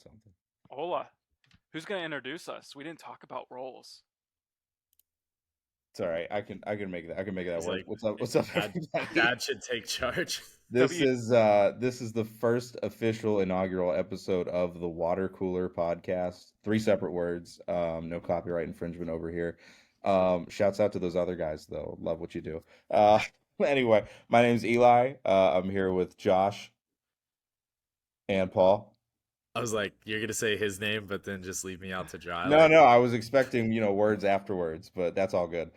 something. Hola. Who's gonna introduce us? We didn't talk about roles. It's all right. I can make that. I can make that He's work. like, What's up? What's up, dad, everybody? dad should take charge. This W. is this is the first official inaugural episode of the Water Cooler podcast. Three separate words. No copyright infringement over here. Shouts out to those other guys though. Love what you do. Anyway, my name's Eli. I'm here with Josh and Paul. I was like, you're gonna say his name, but then just leave me out to dry. No, Like, no, I was expecting, words afterwards, but that's all good.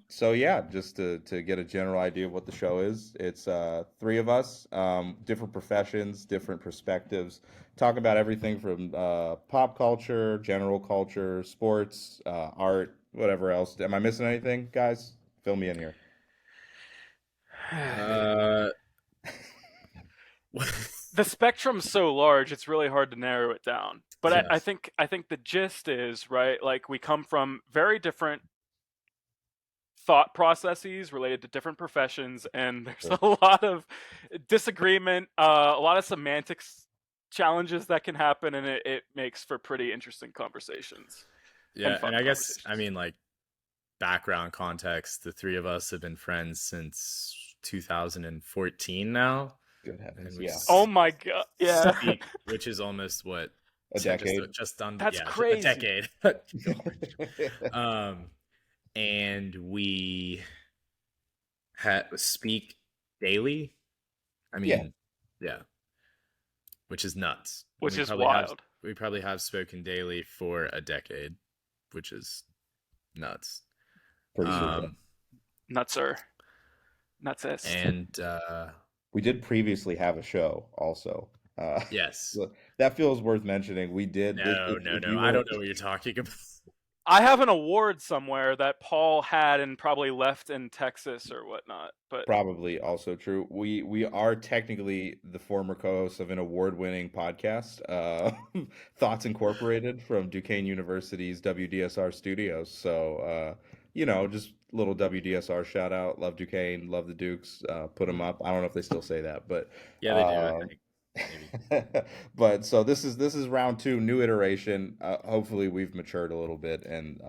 So yeah, just to get a general idea of what the show is. It's three of us, different professions, different perspectives, talking about everything from pop culture, general culture, sports, art, whatever else. Am I missing anything, guys? Fill me in here. uh, The spectrum's so large, it's really hard to narrow it down. But I, I yes, think I think the gist is right. Like we come from very different thought processes related to different professions, and there's Sure. a lot of disagreement, a lot of semantics challenges that can happen, and it makes for pretty interesting conversations and yeah, and fun I guess I conversations. mean like background context. The three of us have been friends since 2014 now, Good heavens, and we yeah, Oh my god! Yeah, speak, which is almost what a decade. just done, that's yeah, a crazy. decade. George. Um, and we speak daily. I Yeah, mean, yeah, which is nuts. And Which is wild. we probably have spoken daily for a decade, which is nuts. pretty surreal. Um, Nutser. Nutsist. and We did previously have a show also. yes, So that feels worth mentioning. We did this no, no, if no. you I were don't know what you're talking about. I have an award somewhere that Paul had and probably left in Texas or whatnot. But probably also true. We are technically the former co-hosts of an award-winning podcast, Thoughts Incorporated from Duquesne University's WDSR studios. So just little WDSR shout out. Love Duquesne, love the Dukes, put them up. I don't know if they still say that, but Yeah, they do. I uh think maybe. but so this is round two, new iteration. Hopefully we've matured a little bit and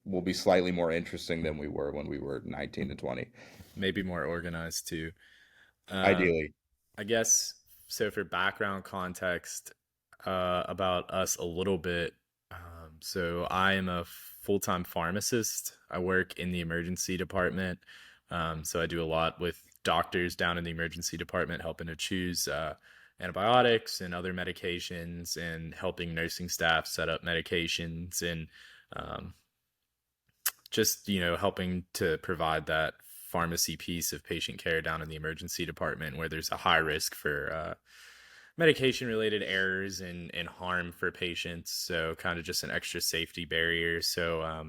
will be slightly more interesting than we were when we were 19 to 20. Maybe more organized too. Um, Ideally. I guess so. For background context about us a little bit, so I am a full-time pharmacist. I work in the emergency department, so I do a lot with doctors down in the emergency department, helping to choose antibiotics and other medications, and helping nursing staff set up medications, and um, just helping to provide that pharmacy piece of patient care down in the emergency department where there's a high risk for medication related errors and harm for patients, so kind of just an extra safety barrier. So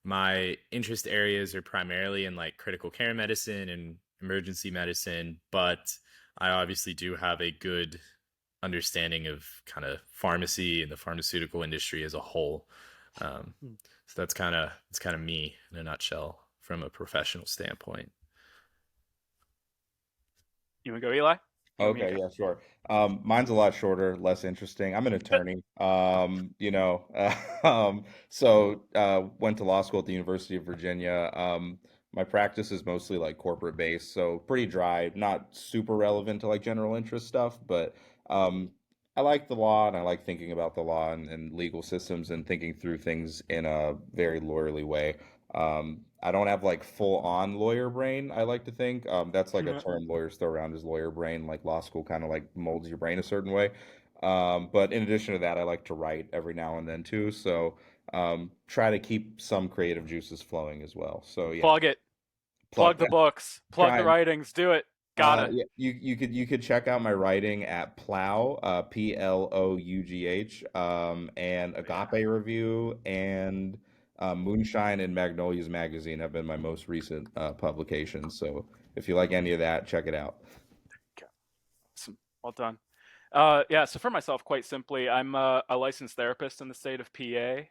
my interest areas are primarily in like critical care medicine and emergency medicine, but I obviously do have a good understanding of kind of pharmacy and the pharmaceutical industry as a whole. um, so that's kind of me in a nutshell from a professional standpoint. you want to go, Eli? You want me to Okay, go? yeah, sure. Mine's a lot shorter, less interesting. I'm an attorney. Went to law school at the University of Virginia. My practice is mostly like corporate based, so pretty dry, not super relevant to like general interest stuff, but um, I like the law and I like thinking about the law and legal systems and thinking through things in a very lawyerly way. I don't have like full on lawyer brain, I like to think. That's like a Mhm. term lawyers throw around as lawyer brain, like law school kind of like molds your brain a certain way. But in addition to that, I like to write every now and then too. So try to keep some creative juices flowing as well. So yeah, Plug it. plug Plug the books. Plug the trying. writings. Do it. Gotta. Yeah, you could check out my writing at Plough, Plough, and Oh, yeah. Agape Review and Moonshine and Magnolias Magazine have been my most recent publications. So if you like any of that, check it out. Okay. Awesome. Well done. Yeah, so for myself, quite simply, I'm a licensed therapist in the state of PA.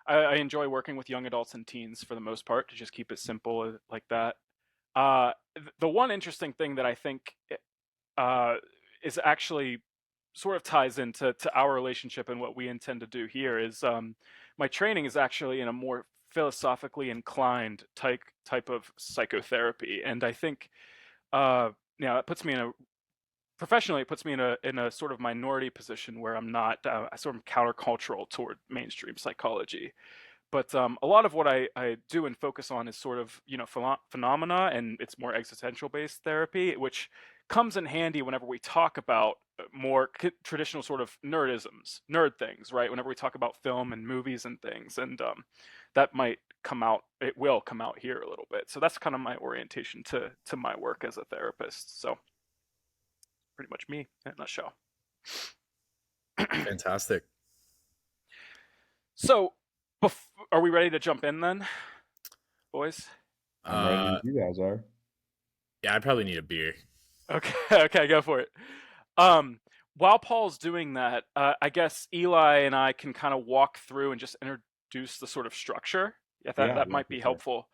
I enjoy working with young adults and teens for the most part, to just keep it simple like that. The one interesting thing that I think uh, is actually sort of ties into our relationship and what we intend to do here is my training is actually in a more philosophically inclined type of psychotherapy, and I think it puts me in a professionally it puts me in a sort of minority position where I'm not sort of countercultural toward mainstream psychology. But a lot of what I do and focus on is sort of, phenomena, and it's more existential based therapy, which comes in handy whenever we talk about more traditional sort of nerd things, right? Whenever we talk about film and movies and things, and that might come out, it will come out here a little bit. So that's kind of my orientation to my work as a therapist. So pretty much me in a nutshell. Fantastic. So, are we ready to jump in then, boys? I'm ready Uh, as you guys are. yeah, I probably need a beer. Okay, okay, go for it. Um, while Paul's doing that, I guess Eli and I can kind of walk through and just introduce the sort of structure. If Yeah, that yeah, might for be sure. helpful.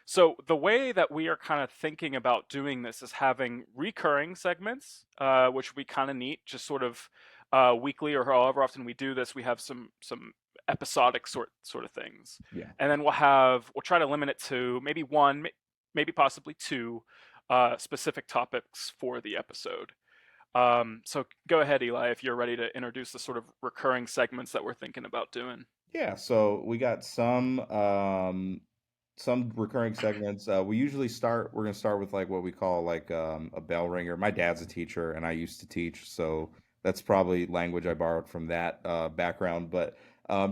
So the way that we are kind of thinking about doing this is having recurring segments, which we kind of need, just sort of weekly or however often we do this. We have some episodic sort of things, Yeah. and then we'll try to limit it to maybe one, maybe possibly two specific topics for the episode. So go ahead, Eli, if you're ready to introduce the sort of recurring segments that we're thinking about doing. Yeah, so we got some recurring segments. We usually we're gonna start with like what we call like a bell ringer. My dad's a teacher and I used to teach, so that's probably language I borrowed from that background. But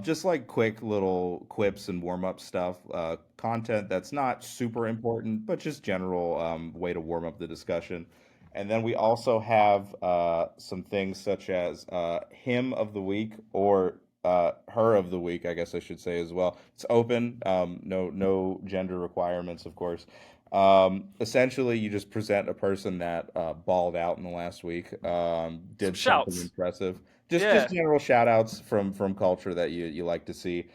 just like quick little quips and warm up stuff, content that's not super important, but just general way to warm up the discussion. And then we also have some things such as hymn of the week or her of the week, I guess I should say as well. It's open, no gender requirements, of course. Essentially, you just present a person that balled out in the last week, Some did something shouts. impressive. Just Yeah. general shout outs from culture that you like to see.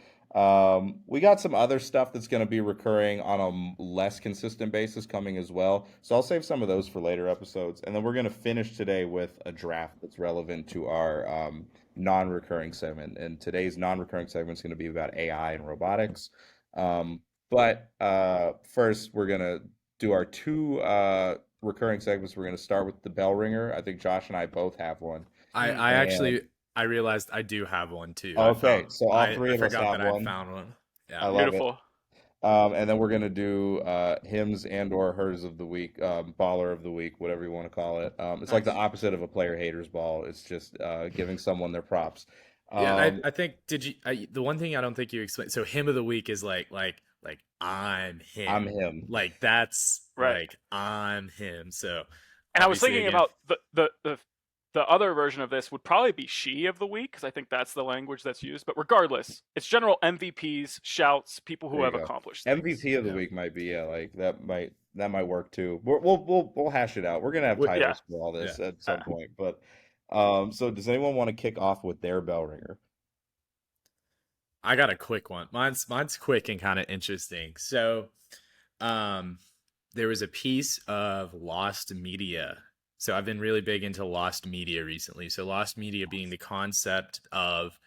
We got some other stuff that's going to be recurring on a less consistent basis coming as well. So I'll save some of those for later episodes. And then we're going to finish today with a draft that's relevant to our non-recurring segment. And today's non-recurring segment is going to be about AI and robotics. But first, we're going to do our two recurring segments. We're going to start with the bell ringer. I think Josh and I both have one. Mm. I And actually I realized I do have one too. okay, so all three I of us forgot have that I'd one. found one. I Yeah. love it. Beautiful. And then we're gonna do hymns and or hers of the week, baller of the week, whatever you want to call it. It's like the Nice. opposite of a player haters ball. It's just giving someone their props. Yeah, and Um, I think the one thing I don't think you explained. So hymn of the week is like I'm I'm him. him. Like that's Right. like I'm him. So And I was obviously thinking again, about the other version of this would probably be she of the week because I think that's the language that's used. But regardless, it's general MVPs, shouts, people There who you have go. accomplished things. MVP of the yeah. week might be, yeah, like that might work too. We'll hash it out. We're gonna have Yeah. titles for all Yeah. this at Uh, some point. But so does anyone want to kick off with their bell ringer? I got a quick one. Mine's quick and kind of interesting. So, um, there was a piece of lost media. So I've been really big into lost media recently. So lost media being the concept of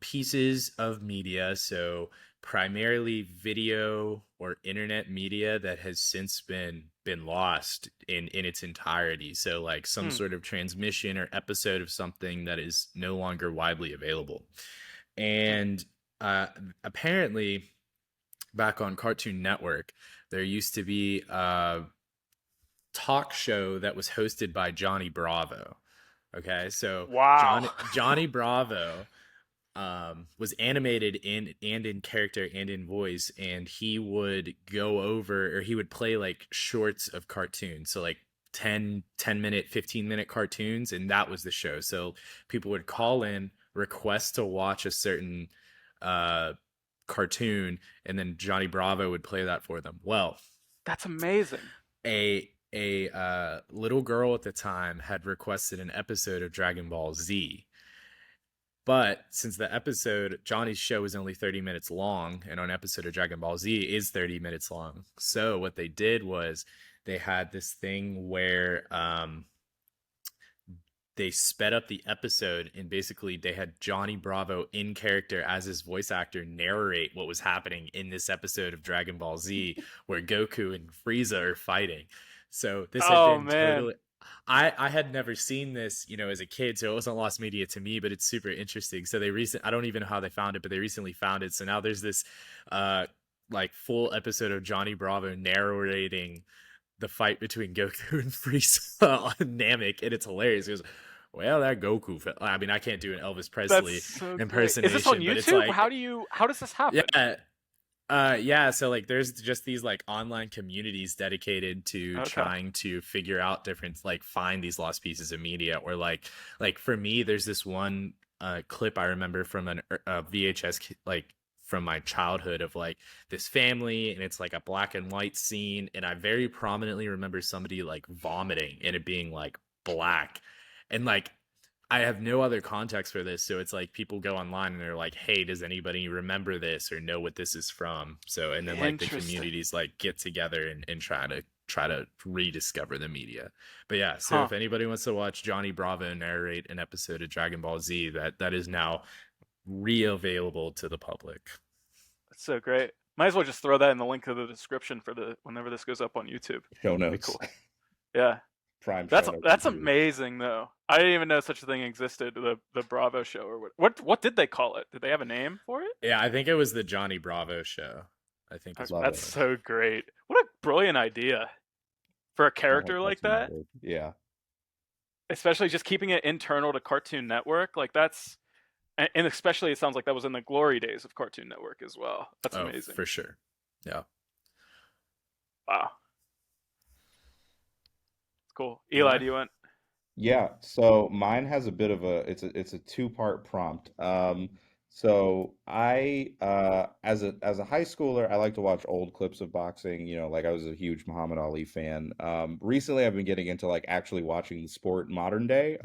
pieces of media. So primarily video or internet media that has since been lost in its entirety. So like some hmm. sort of transmission or episode of something that is no longer widely available. And uh, apparently, back on Cartoon Network, there used to be a talk show that was hosted by Johnny Bravo. Okay, so Wow. Johnny Bravo was animated in character and in voice, and he would go over or he would play like shorts of cartoons. So like 10 minute, 15-minute cartoons, and that was the show. So people would call in, request to watch a certain uh, cartoon, and then Johnny Bravo would play that for them. Well, That's amazing. a little girl at the time had requested an episode of Dragon Ball Z. But since the episode, Johnny's show is only 30 minutes long, and an episode of Dragon Ball Z is 30 minutes long. So what they did was they had this thing where they sped up the episode, and basically they had Johnny Bravo in character as his voice actor narrate what was happening in this episode of Dragon Ball Z where Goku and Frieza are fighting. So this had Oh been man, totally, I had never seen this, as a kid, so it wasn't lost media to me, but it's super interesting. So I don't even know how they found it, but they recently found it. So now there's this uh like full episode of Johnny Bravo narrating the fight between Goku and Frieza on Namek, and it's hilarious. He goes, "Well, that Goku." I mean, I can't do an Elvis that's Presley so great. Is this on impersonation, but it's YouTube? like, How does this happen? yeah, yeah. So like, there's just these like online communities dedicated to Okay. trying to figure out different, like, find these lost pieces of media, or like for me, there's this one clip I remember from a VHS like from my childhood of like this family, and it's like a black and white scene, and I very prominently remember somebody like vomiting and it being like black, and like I have no other context for this, so it's like people go online and they're like, "Hey, does anybody remember this or know what this is from?" So, and then like the Interesting. communities like get together and try to rediscover the media. But yeah, so Huh. if anybody wants to watch Johnny Bravo narrate an episode of Dragon Ball Z, that is now re-available to the public. That's so great. Might as well just throw that in the link to the description for the whenever this goes up on YouTube. Show Be notes. cool. Yeah. Prime show That's notes that's included. amazing though. I didn't even know such a thing existed. The Bravo show or what did they call it? Did they have a name for it? Yeah, I think it was the Johnny Bravo show. I think is what Love it That's it. was. so great. What a brilliant idea for a I hope character like that's that. remembered. Yeah. Especially just keeping it internal to Cartoon Network. Like that's and especially it sounds like that was in the glory days of Cartoon Network as well. That's Oh, amazing. for sure. Yeah. Wow. It's cool. Eli, Yeah. do you want Yeah, so mine has a bit of a two-part prompt. So I as a high schooler, I like to watch old clips of boxing, like I was a huge Muhammad Ali fan. Recently I've been getting into like actually watching the sport modern day.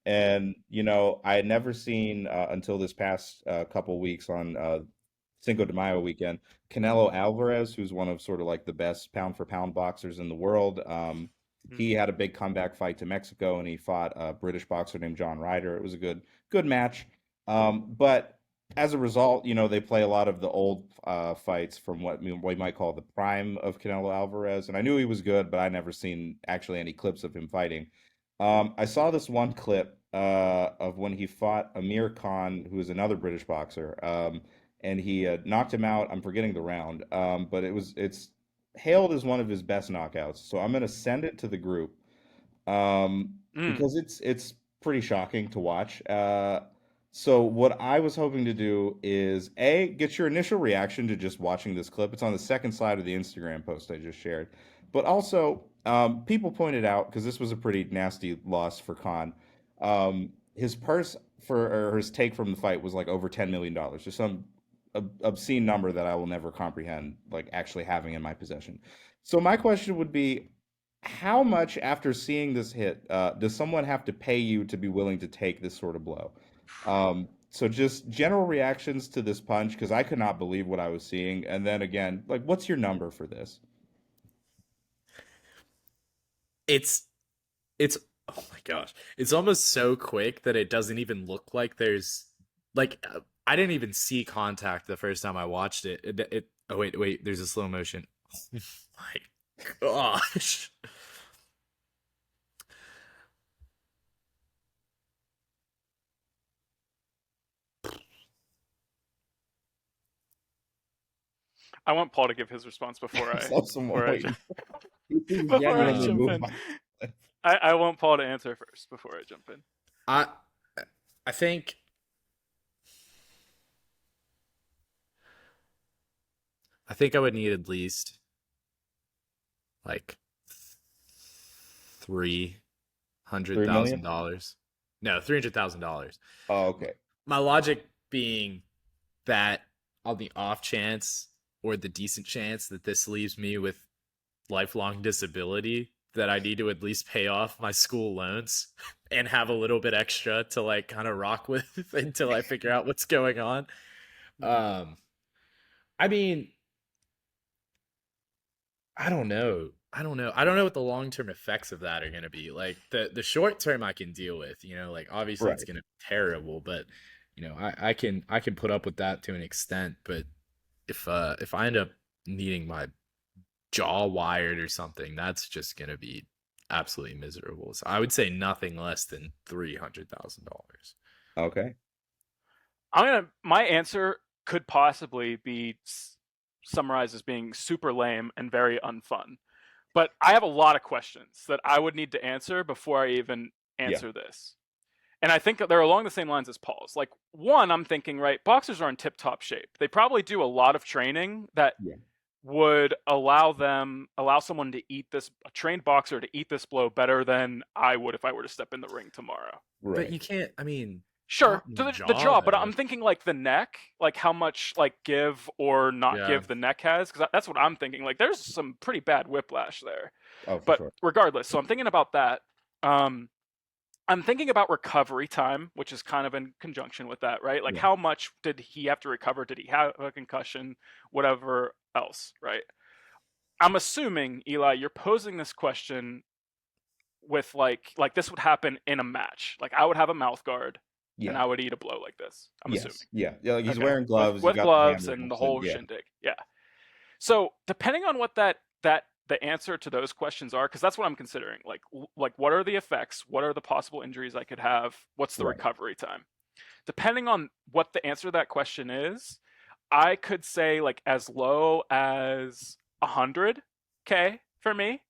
And I had never seen until this past couple weeks on Cinco de Mayo weekend, Canelo Alvarez, who's one of sort of like the best pound for pound boxers in the world. Hmm. He had a big comeback fight to Mexico, and he fought a British boxer named John Ryder. It was a good match. But as a result, they play a lot of the old fights from what we might call the prime of Canelo Alvarez. And I knew he was good, but I never seen actually any clips of him fighting. I saw this one clip of when he fought Amir Khan, who is another British boxer, and he knocked him out. I'm forgetting the round, but it's hailed as one of his best knockouts. So I'm gonna send it to the group Mm. because it's pretty shocking to watch. So what I was hoping to do is A, get your initial reaction to just watching this clip. It's on the second slide of the Instagram post I just shared. But also, people pointed out, because this was a pretty nasty loss for Khan, his purse or his take from the fight was like over $10 million, just some obscene number that I will never comprehend, like actually having in my possession. So my question would be, how much after seeing this hit does someone have to pay you to be willing to take this sort of blow? So just general reactions to this punch, because I could not believe what I was seeing. And then again, like, what's your number for this? It's it's oh my gosh. It's almost so quick that it doesn't even look like there's like I didn't even see contact the first time I watched it. Oh wait, there's a slow motion. Oh my gosh. I want Paul to give his response So someone waiting. This is before I genuinely Uh jump moved in. my. I want Paul to answer first before I jump in. I I think I think I would need at least like three hundred 3 million? thousand dollars. No, $300,000. Oh, okay. My logic being that on the off chance or the decent chance that this leaves me with lifelong disability, that I need to at least pay off my school loans and have a little bit extra to like kind of rock with until I figure out what's going on. Mhm. Um I mean, I don't know. I don't know. I don't know what the long-term effects of that are going to be. Like the short term I can deal with, like obviously it's Right. going to be terrible, but I can put up with that to an extent, but if I end up needing my jaw wired or something, that's just going to be absolutely miserable. So I would say nothing less than $300,000. Okay. My answer could possibly be summarized as being super lame and very unfun. But I have a lot of questions that I would need to answer before I even Yeah. answer this. And I think they're along the same lines as Paul's. Like, one, I'm thinking, right, boxers are in tip top shape. They probably do a lot of training that Yeah. would allow someone to eat this, a trained boxer to eat this blow better than I would if I were to step in the ring tomorrow. But Right. you can't, I mean, Sure, not in to the the jaw jaw, but though. I'm thinking like the neck, like how much like give or not Yeah. give the neck has, because that's what I'm thinking. Like, there's some pretty bad whiplash there. Oh, for But sure. regardless, so I'm thinking about that. Um, I'm thinking about recovery time, which is kind of in conjunction with that, right? Like, Yeah. how much did he have to recover? Did he have a concussion? Whatever else, right? I'm assuming, Eli, you're posing this question with like this would happen in a match. Like, I would have a mouth guard and Yeah. I would eat a blow like this. I'm assuming. Yes. Yeah. Yeah. Like he's Okay. wearing With gloves. You with got the gloves hammer and the grips in. whole Yeah. shindig. Yeah. So, depending on what that the answer to those questions are, because that's what I'm considering. Like what are the effects? What are the possible injuries I could have? What's the Right. recovery time? Depending on what the answer to that question is, I could say like as low as 100K for me,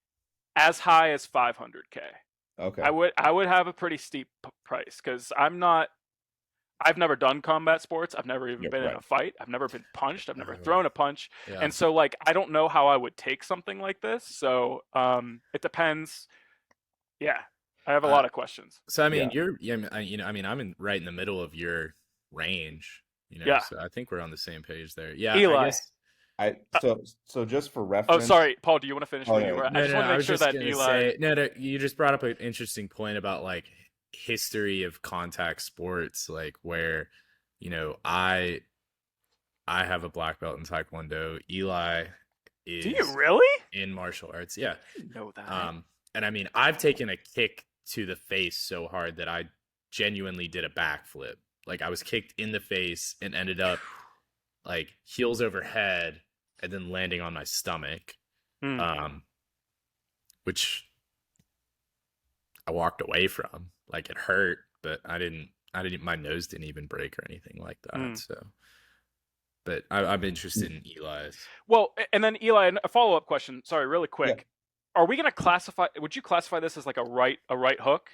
as high as 500K. Okay. I would have a pretty steep price because I've never done combat sports. I've never even Yeah. been in Right. a fight. I've never been punched. I've never Oh, thrown a punch. yeah. And so like I don't know how I would take something like this. So it depends. Yeah. I have a Uh, lot of questions. so I Yeah. mean, I'm right in the middle of your range, Yeah. so I think we're on the same page there. Yeah, I Eli. guess. I so just for Oh, reference. sorry, Paul, do you want to finish Oh where you no. were? I No, just no, want to I make was sure just that gonna Eli. say no, no. You just brought up an interesting point about like history of contact sports, like where, I have a black belt in Taekwondo. Eli Do you is really? in martial arts. Yeah. I didn't know that. And I mean, I've taken a kick to the face so hard that I genuinely did a backflip. Like I was kicked in the face and ended up like heels over head and then landing on my stomach. Hmm. Um, which I walked away from. Like it hurt, but my nose didn't even break or anything like that. Hmm. So, but I'm interested in Eli's. Well, and then Eli, a follow up question. Sorry, really Yeah. quick. Are we gonna classify? Would you classify this as like a right hook?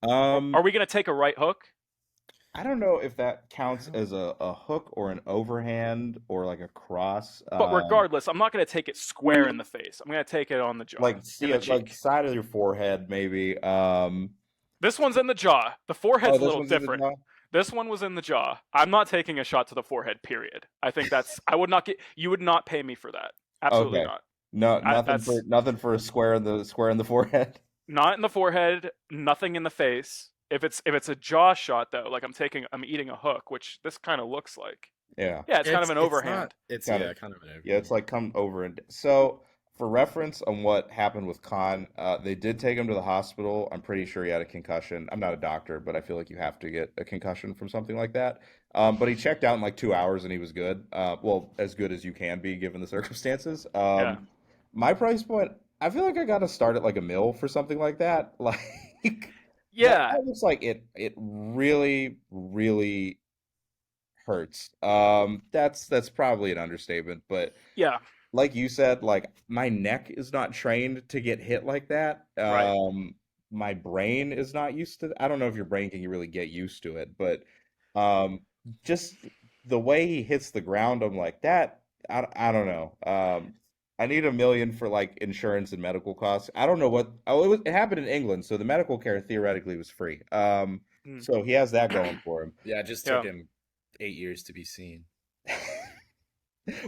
Are Um, we gonna take a right hook? I don't know if that I counts don't. as a hook or an overhand or like a cross. But regardless, I'm not gonna take it square in the face. I'm gonna take it on the jaw, Like in see the it like cheek. side of your forehead maybe. This one's in the jaw. The Oh, forehead's a this little one's in the different. jaw. This one was in the jaw. I'm not taking a shot to the forehead. Period. I think that's. I would not get. You would not pay me for that. Absolutely Okay. not. No, That's nothing for a square in the forehead. not in the forehead. Nothing in the face. If it's a jaw shot though, like I'm eating a hook, which this kind of looks like. Yeah. Yeah, it's kind of an It's not. overhand. It's Kind of. yeah, kind of an Yeah, it's overhand. like come over and so for reference on what happened with Khan, they did take him to the hospital. I'm pretty sure he had a concussion. I'm not a doctor, but I feel like you have to get a concussion from something like that. But he checked out in like 2 hours and he was good. Well, as good as you can be given the circumstances. Yeah. My price point, I feel like I got to start at like a mil for something like that. Like Yeah. that looks like it really, really hurts. That's probably an understatement, but Yeah. like you said, like my neck is not trained to get hit like that. Right. My brain is not used to. I don't know if your brain can really get used to it, but um, just the way he hits the ground, I'm like that. I don't know. I need 1 million for like insurance and medical costs. I don't know what. Oh, it happened in England, so the medical care theoretically was free. Mm. So he has that going for him. Yeah, it just took Yeah. him 8 years to be seen.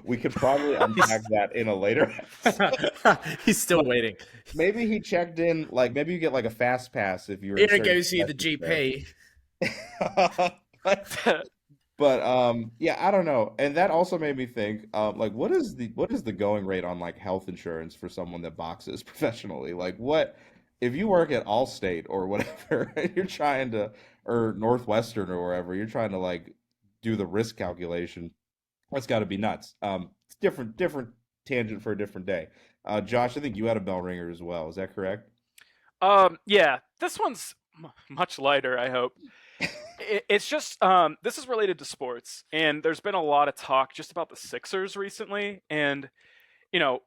We could probably unpack that in a later episode. He's still But waiting. maybe he checked in, like maybe you get like a fast pass if you're Here to inserting go see the message there. GP. But But yeah, I don't know. And that also made me think, like what is the going rate on like health insurance for someone that boxes professionally? Like what if you work at Allstate or whatever, and you're trying to or Northwestern or wherever, you're trying to like do the risk calculation. That's got to be nuts. It's different tangent for a different day. Josh, I think you had a bell ringer as well. Is that correct? Yeah, this one's much lighter, I hope. It's just this is related to sports, and there's been a lot of talk just about the Sixers recently, and you know,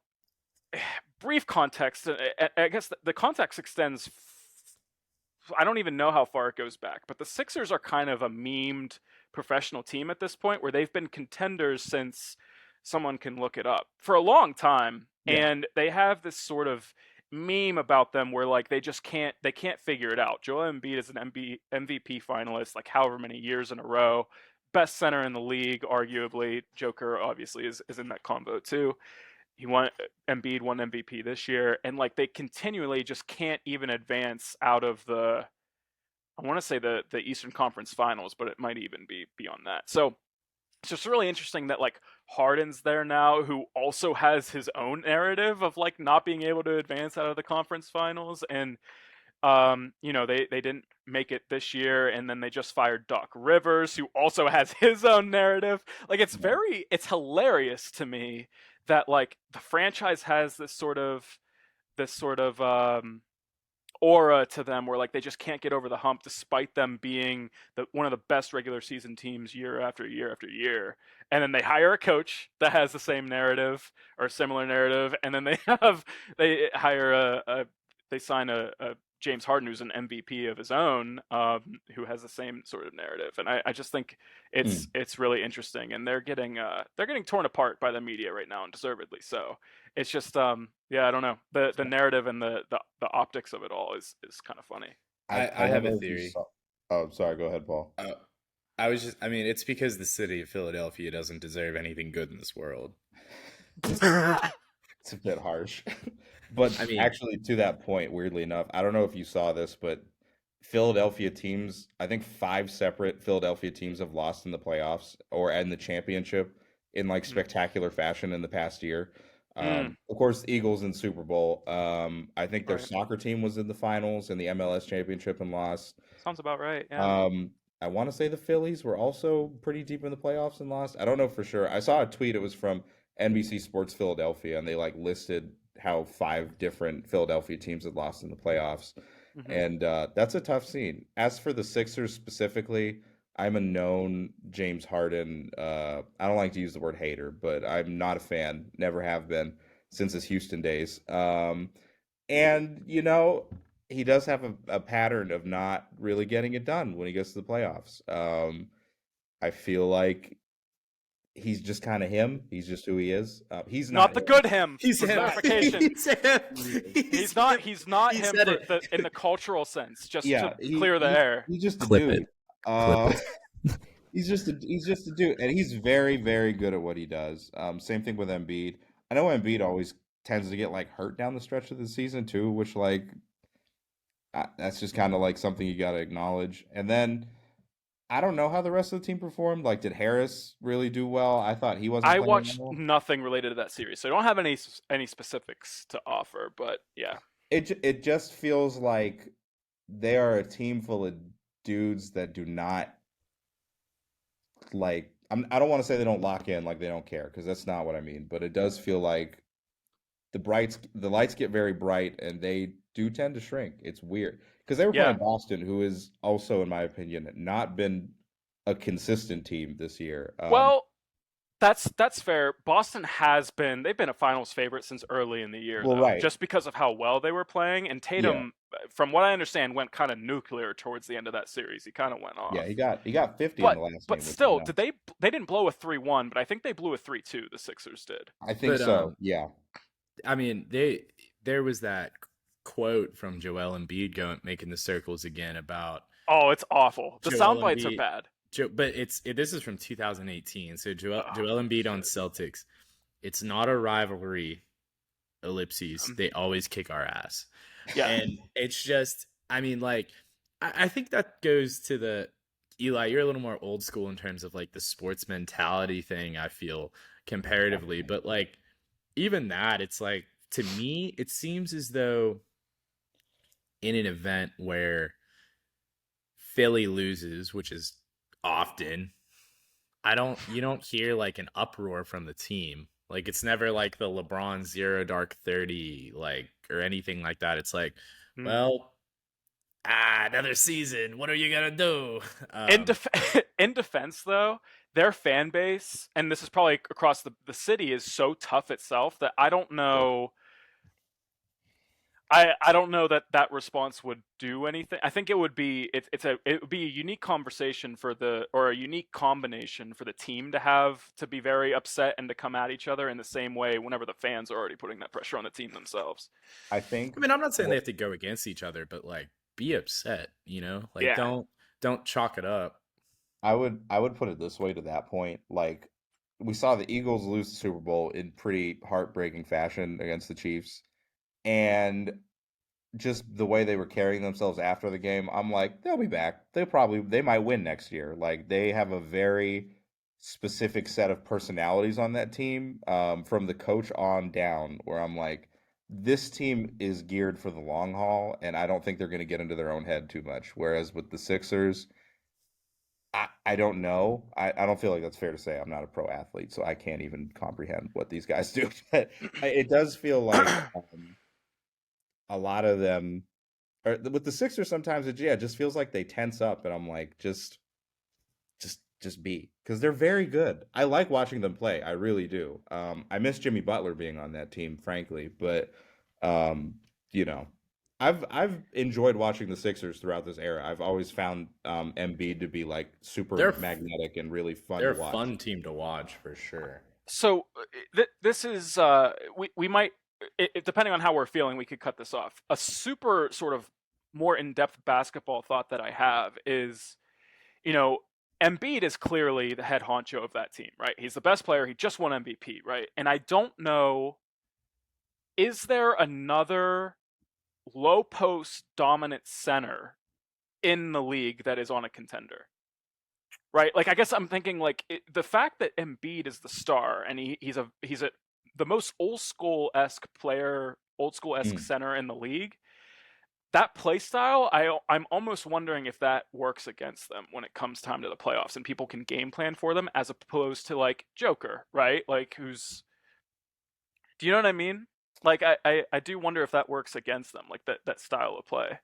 brief context. I guess the context extends. I don't even know how far it goes back, but the Sixers are kind of a memed professional team at this point, where they've been contenders since someone can look it up for a long time, Yeah. and they have this sort of meme about them where like they can't figure it out. Joel Embiid is an MVP finalist like however many years in a row, best center in the league arguably. Joker obviously is in that convo too. He won Embiid won MVP this year, and like they continually just can't even advance out of the I want to say the Eastern Conference Finals, but it might even be beyond that. So it's just really interesting that like Harden's there now, who also has his own narrative of like not being able to advance out of the conference finals, and they didn't make it this year, and then they just fired Doc Rivers, who also has his own narrative. Like Yeah. it's hilarious to me that like the franchise has this sort of aura to them where like they just can't get over the hump despite them being one of the best regular season teams year after year after year. And then they hire a coach that has the same narrative or similar narrative, and then they hire they sign a James Harden, who's an MVP of his own, who has the same sort of narrative. And I just think Hmm. it's really interesting, and they're getting torn apart by the media right now, and deservedly so. It's just yeah, I don't know. The narrative and the optics of it all is kind of funny. I I don't have a know if you theory. saw. Oh, sorry. Go ahead, Paul. Uh, I mean, it's because the city of Philadelphia doesn't deserve anything good in this world. It's a bit harsh. But I mean, actually, to that point, weirdly enough, I don't know if you saw this, but Philadelphia teams, I think five separate Philadelphia teams have lost in the playoffs or in the championship in like Mm, spectacular fashion in the past year. mm, Of course, the Eagles in Super Bowl. I think their right. soccer team was in the finals in the MLS championship and lost. Sounds about right. Yeah. Um, I want to say the Phillies were also pretty deep in the playoffs and lost. I don't know for sure. I saw a tweet. It was from NBC Sports Philadelphia, and they like listed how five different Philadelphia teams had lost in the playoffs, Hmm. and that's a tough scene. As for the Sixers specifically, I'm a known James Harden. I don't like to use the word hater, but I'm not a fan. Never have been since his Houston days. And he does have a pattern of not really getting it done when he gets to the playoffs. I feel like he's just kind of him. He's just who he is. He's Not not the him. good him he's for him. clarification. He's him. He's He's not. him. He's not He him said for it. the in the cultural sense. Just to Yeah, clear the air. he's just a Clip it. dude. Clip Uh, it. he's just a dude, and he's very very good at what he does. Same thing with Embiid. I know Embiid always tends to get like hurt down the stretch of the season too, which like that's just kind of like something you got to acknowledge. And then I don't know how the rest of the team performed. Like, did Harris really do well? I thought he wasn't I playing watched well. nothing related to that series, so I don't have any specifics to offer. But yeah, It just feels like they are a team full of dudes that do not like. I don't want to say they don't lock in, like they don't care, because that's not what I mean. But it does feel like the lights get very bright, and they do tend to shrink. It's weird because they were yeah. playing Boston, who is also, in my opinion, not been a consistent team this year. Well, that's fair. Boston has been they've been a finals favorite since early in the year Well, though, right, just because of how well they were playing. And yeah. Tatum, from what I understand, went kind of nuclear towards the end of that series. He kind of went Yeah, off. he got 50 in But the last but game, which is still, nuts. they didn't blow a 3-1, but I think they blew a 3-2, the Sixers did. I think But so. Yeah. I mean, there was that quote from Joel Embiid going making the circles again about Oh, it's awful. The sound Joel bites are Embiid. bad. But this is from 2018. So Oh, Joel Embiid on shit. Celtics. It's not a rivalry. Ellipses. Um, They always kick our ass, yeah. and it's just. I mean, like, I think that goes to the Eli, you're a little more old school in terms of like the sports mentality thing, I feel, comparatively. But like even that, it's like to me, it seems as though in an event where Philly loses, which is often, I don't you don't hear like an uproar from the team. Like it's never like the LeBron 0 dark 30 like or anything like that. It's like, Hmm. well, another season. What are you gonna do? In Um, def- in defense, though, their fan base, and this is probably across the city, is so tough itself that I don't Yeah. know. I don't know that that response would do anything. I think it would be it would be a unique conversation for the or a unique combination for the team to have to be very upset and to come at each other in the same way whenever the fans are already putting that pressure on the team themselves. I think I mean, I'm not saying they what have to go against each other, but like be upset, you know? Like Yeah. don't chalk it up. I would put it this way to that point. Like we saw the Eagles lose the Super Bowl in pretty heartbreaking fashion against the Chiefs, and just the way they were carrying themselves after the game, I'm like, they'll be back. They might win next year. Like they have a very specific set of personalities on that team, from the coach on down, where I'm like, this team is geared for the long haul, and I don't think they're going to get into their own head too much. Whereas with the Sixers, I don't know. I don't feel like that's fair to say. I'm not a pro athlete, so I can't even comprehend what these guys do. But it does feel like a lot of them or with the Sixers sometimes it just feels like they tense up and I'm like just be because they're very good. I like watching them play. I really do. I miss Jimmy Butler being on that team, frankly, but um, you know, I've enjoyed watching the Sixers throughout this era. I've always found Embiid to be like super They're magnetic and really fun they're to a watch. fun team to watch for sure. So this is we might depending on how we're feeling, we could cut this off. A super sort of more in-depth basketball thought that I have is, you know, Embiid is clearly the head honcho of that team, right? He's the best player. He just won MVP, right? And I don't know, is there another low post dominant center in the league that is on a contender? Right? Like I guess I'm thinking like the fact that Embiid is the star and he's a the most old school esque player, old school esque Mm. center in the league. That play style, I'm almost wondering if that works against them when it comes time to the playoffs and people can game plan for them as opposed to like Joker, right? Like who's do you know what I mean? Like I do wonder if that works against them, like that style of play.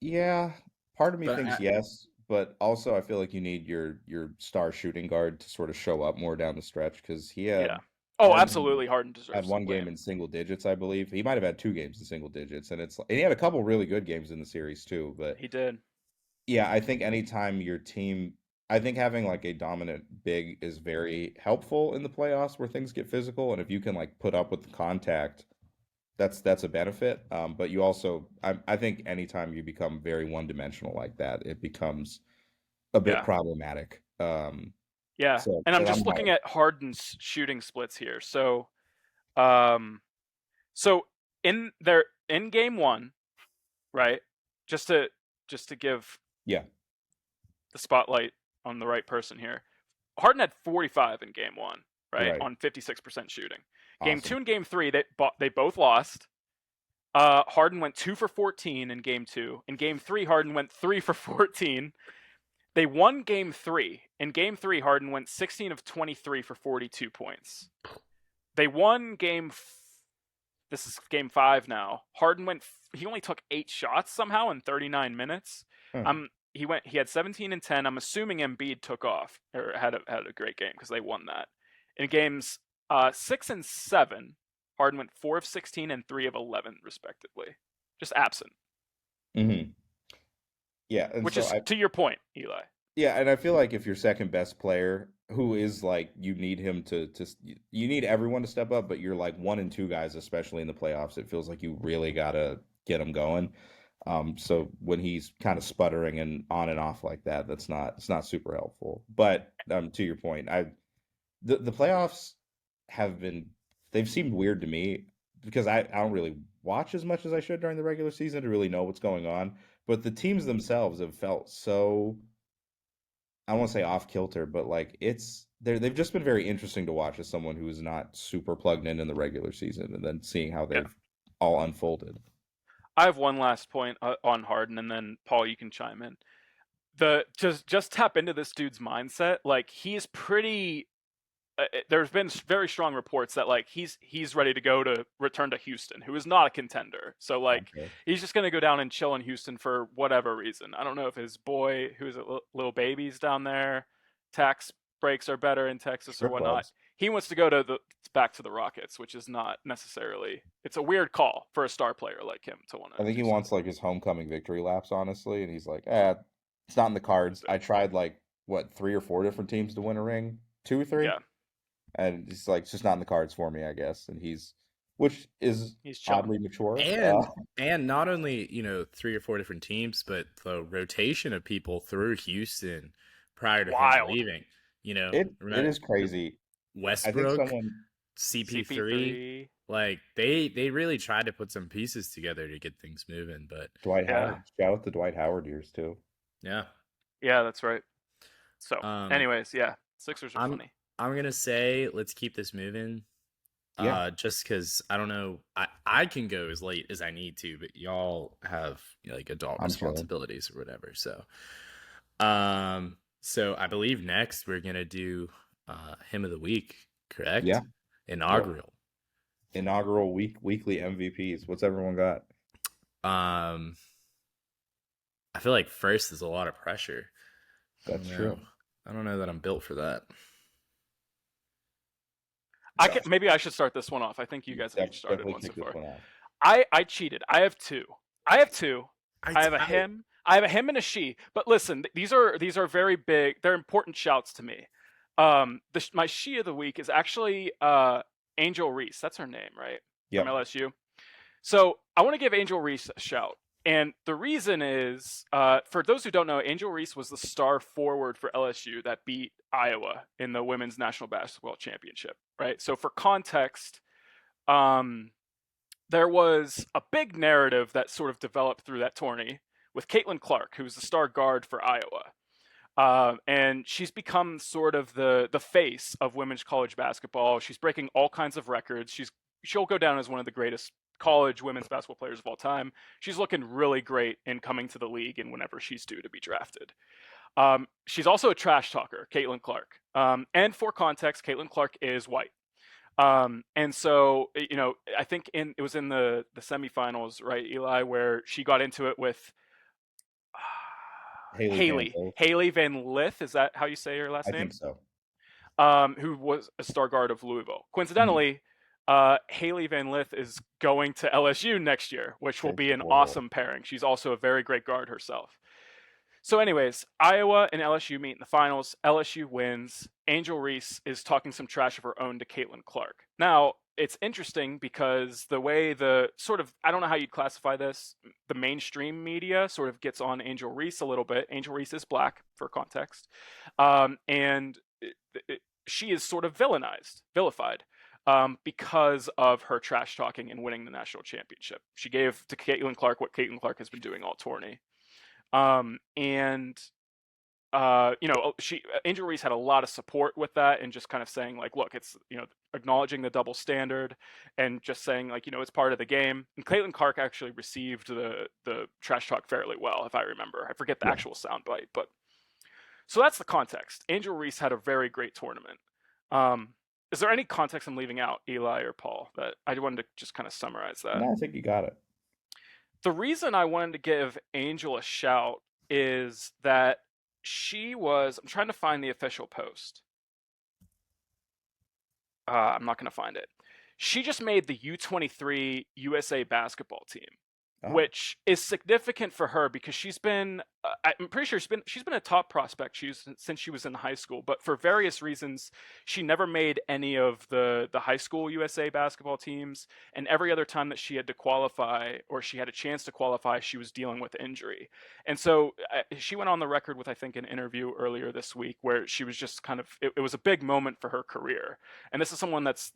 Yeah, part of me But thinks yes, but also I feel like you need your star shooting guard to sort of show up more down the stretch because he Yeah. had Oh, Harden absolutely. Harden had deserves some one game blame. in single digits, I believe. He might have had two games in single digits, and he had a couple really good games in the series too. But He did. yeah, I think I think having like a dominant big is very helpful in the playoffs where things get physical, and if you can like put up with the contact, that's a benefit. But you also, I think anytime you become very one-dimensional like that, it becomes a bit Yeah. problematic. Yeah, So and I'm and I'm just not, looking at Harden's shooting splits here. Um, so in game one, right? Just to just to give yeah, the spotlight on the right person here. Harden had 45 in game one, right? right, On 56% shooting. Game two awesome. and game three, they both lost. Harden went 2 for 14 in game two. In game three, Harden went 3 for 14. They won game three. In game three, Harden went 16 of 23 for 42 points. They won this is game five now. Harden he only took 8 shots somehow in 39 minutes. Huh. He had 17 and 10. I'm assuming Embiid took off or had a great game because they won that. In games 6 and 7, Harden went 4 of 16 and 3 of 11 respectively. Just absent. Hmm. Yeah, and Which so is to your point, Eli. yeah, and I feel like if your second best player, who is like you need him to you need everyone to step up, but you're like one and two guys, especially in the playoffs, it feels like you really gotta get him going. So when he's kind of sputtering and off like that, it's not super helpful. But to your point, the playoffs have been they've seemed weird to me because I don't really watch as much as I should during the regular season to really know what's going on. But the teams themselves have felt so I won't say off kilter, but like they've just been very interesting to watch as someone who is not super plugged in the regular season, and then seeing how Yeah. they've all unfolded. I have one last point on Harden, and then Paul, you can chime in. The just tap into this dude's mindset. Like he's pretty there's been very strong reports that like he's ready to go to return to Houston, who is not a contender. So like Okay. he's just gonna go down and chill in Houston for whatever reason. I don't know if his boy, who's a little baby's down there, tax breaks are better in Texas or Strip whatnot. clubs. He wants to go to the back to the Rockets, which is not necessarily. It's a weird call for a star player like him to want to I think he do wants something. like his homecoming victory laps, honestly, and he's like, it's not in the Could cards. be. I tried like what 3 or 4 different teams to win a ring, 2 or 3, Yeah, and he's like, it's just not in the cards for me, I guess. And which is he's chilling. oddly mature. And not only, 3 or 4 different teams, but the rotation of people through Houston prior to him Wild. leaving. It Remember is crazy. I think Westbrook, someone CP3, CP3. like they really tried to put some pieces together to get things moving, but Dwight Yeah, Howard. Shout out the Dwight Howard years too. yeah. yeah, that's right. So, Um anyways, yeah, Sixers are I'm funny. I'm going to say let's keep this moving. Yeah, Just because I don't know, I can go as late as I need to, but y'all have like adult I'm chilling. responsibilities or whatever. So I believe next we're gonna do hymn of the week, Yeah. correct? Yep. Inaugural. Inaugural weekly MVPs. What's everyone got? Um, I feel like first is a lot of pressure. I don't That's know. true. I don't know that I'm built for that. Josh, Maybe I should start this one off. I think you guys have each started definitely one so kick this far. one off. I cheated. I have two. I have two. I I have a him. I have a him and a she. But listen, these are very big. They're important shouts to me. My she of the week is actually Angel Reese. That's her name, right? From Yep. LSU. So I want to give Angel Reese a shout. And the reason is, for those who don't know, Angel Reese was the star forward for LSU that beat Iowa in the women's national basketball championship, right? So for context, um, there was a big narrative that sort of developed through that tourney with Caitlin Clark, who's the star guard for Iowa. And she's become sort of the face of women's college basketball. She's breaking all kinds of records. She'll go down as one of the greatest college women's basketball players of all time. She's looking really great in coming to the league and whenever she's due to be drafted. She's also a trash talker, Caitlin Clark. And for context, Caitlin Clark is white. And so, I think it was in the semifinals, right, Eli, where she got into it with Haley Van Haley. Lith. Haley Van Lith, is that how you say her last I think name? so. Who was a star guard of Louisville. Mhm. Coincidentally, Haley Van Lith is going to LSU next year, which will be an Adorable. awesome pairing. She's also a very great guard herself. So, anyways, Iowa and LSU meet in the finals. LSU wins. Angel Reese is talking some trash of her own to Caitlin Clark. Now, it's interesting because the way the sort of, I don't know how you'd classify this, the mainstream media sort of gets on Angel Reese a little bit. Angel Reese is black, for context. And she is sort of vilified. Because of her trash talking and winning the national championship. She gave to Caitlin Clark what Caitlin Clark has been doing all tourney. And she Angel Reese had a lot of support with that, and just kind of saying like, look, it's acknowledging the double standard, and just saying like it's part of the game. And Caitlin Clark actually received the trash talk fairly well, if I remember. I forget the Yeah. actual soundbite, but so that's the context. Angel Reese had a very great tournament. Um, is there any context I'm leaving out, Eli or Paul? That I wanted to just kind of summarize that. No, I think you got it. The reason I wanted to give Angel a shout is that I'm trying to find the official post. I'm not going to find it. She just made the U23 USA basketball team, Oh, which is significant for her because I'm pretty sure she's been a top prospect since she was in high school, but for various reasons she never made any of the high school USA basketball teams, and every other time that she had to qualify or she had a chance to qualify, she was dealing with injury. And so she went on the record with, I think, an interview earlier this week where she was just kind of it was a big moment for her career. And this is someone that's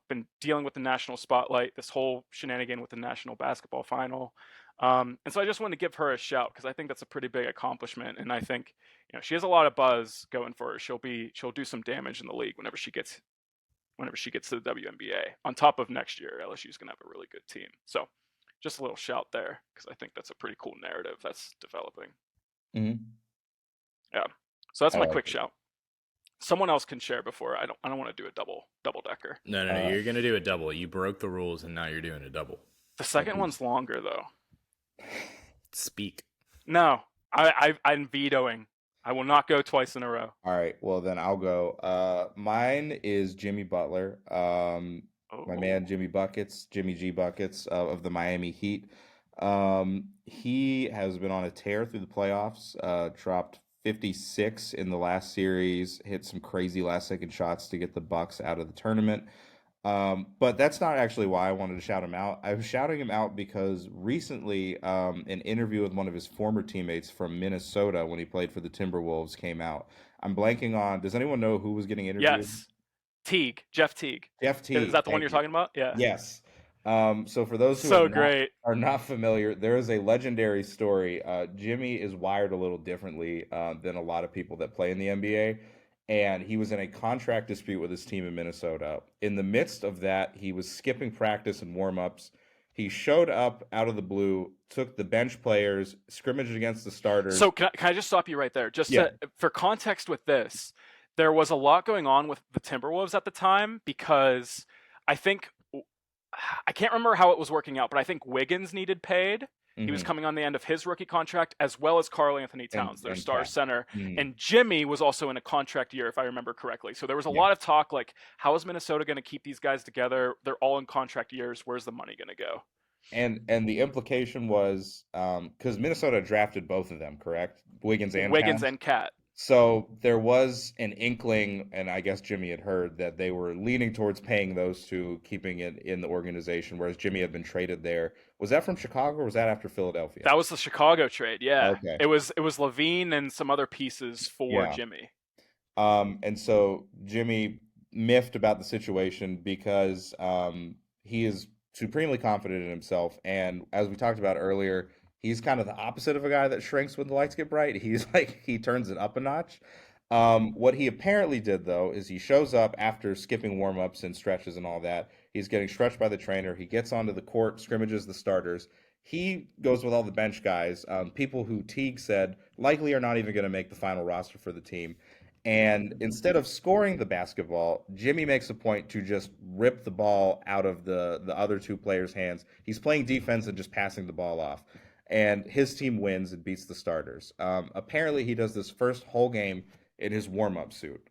been dealing with the national spotlight, this whole shenanigan with the national basketball final. And so I just wanted to give her a shout because I think that's a pretty big accomplishment, and I think she has a lot of buzz going for her. She'll do some damage in the league whenever she gets to the WNBA. On top of next year, LSU's gonna have a really good team. So just a little shout there because I think that's a pretty cool narrative that's developing. Hmm. Yeah. So that's I my like quick shout. Someone else can share before I don't want to do a double decker. No, no, no. it. You're gonna do a double. You broke the rules, and now you're doing a double. The second one's longer though. Speak. No, I'm vetoing. I will not go twice in a row. All right, well then I'll go. Mine is Jimmy Butler. My Oh, man Jimmy Buckets, Jimmy G Buckets of the Miami Heat. He has been on a tear through the playoffs. Dropped 56 in the last series, hit some crazy last second shots to get the Bucks out of the tournament. But that's not actually why I wanted to shout him out. I was shouting him out because recently, an interview with one of his former teammates from Minnesota when he played for the Timberwolves came out. I'm blanking on. Does anyone know who was getting interviewed? yes. Jeff Teague. Jeff Is Teague. that the one Thank you're you. talking about? Yeah. Yes. So for those who So great. are not familiar, there is a legendary story. Jimmy is wired a little differently than a lot of people that play in the NBA, and he was in a contract dispute with his team in Minnesota. In the midst of that, he was skipping practice and warm-ups. He showed up out of the blue, took the bench players, scrimmaged against the starters. So can I just stop you right there? Yeah. For context with this, there was a lot going on with the Timberwolves at the time because I think I can't remember how it was working out, but I think Wiggins needed paid. He was Hmm. coming on the end of his rookie contract, as well as Karl Anthony And Towns, their and star Cat. center. Mhm. And Jimmy was also in a contract year, if I remember correctly. So there was a Yeah. lot of talk like, how is Minnesota going to keep these guys together? They're all in contract years. Where's the money going to go? And the implication was because Minnesota drafted both of them, correct? Wiggins and Wiggins Towns. and Cat. So there was an inkling, and I guess Jimmy had heard that they were leaning towards paying those two, keeping it in the organization, whereas Jimmy had been traded there. Was that from Chicago or was that after Philadelphia? That was the Chicago trade. Yeah, Okay. it was Levine and some other pieces for Yeah. Jimmy. And so Jimmy miffed about the situation because he is supremely confident in himself. And as we talked about earlier, he's kind of the opposite of a guy that shrinks when the lights get bright. He's like, he turns it up a notch. What he apparently did, though, is he shows up after skipping warm-ups and stretches and all that. He's getting stretched by the trainer. He gets onto the court, scrimmages the starters. He goes with all the bench guys, people who Teague said likely are not even going to make the final roster for the team. And instead of scoring the basketball, Jimmy makes a point to just rip the ball out of the other two players' hands. He's playing defense and just passing the ball off. And his team wins and beats the starters. Apparently, he does this first whole game in his warm up suit.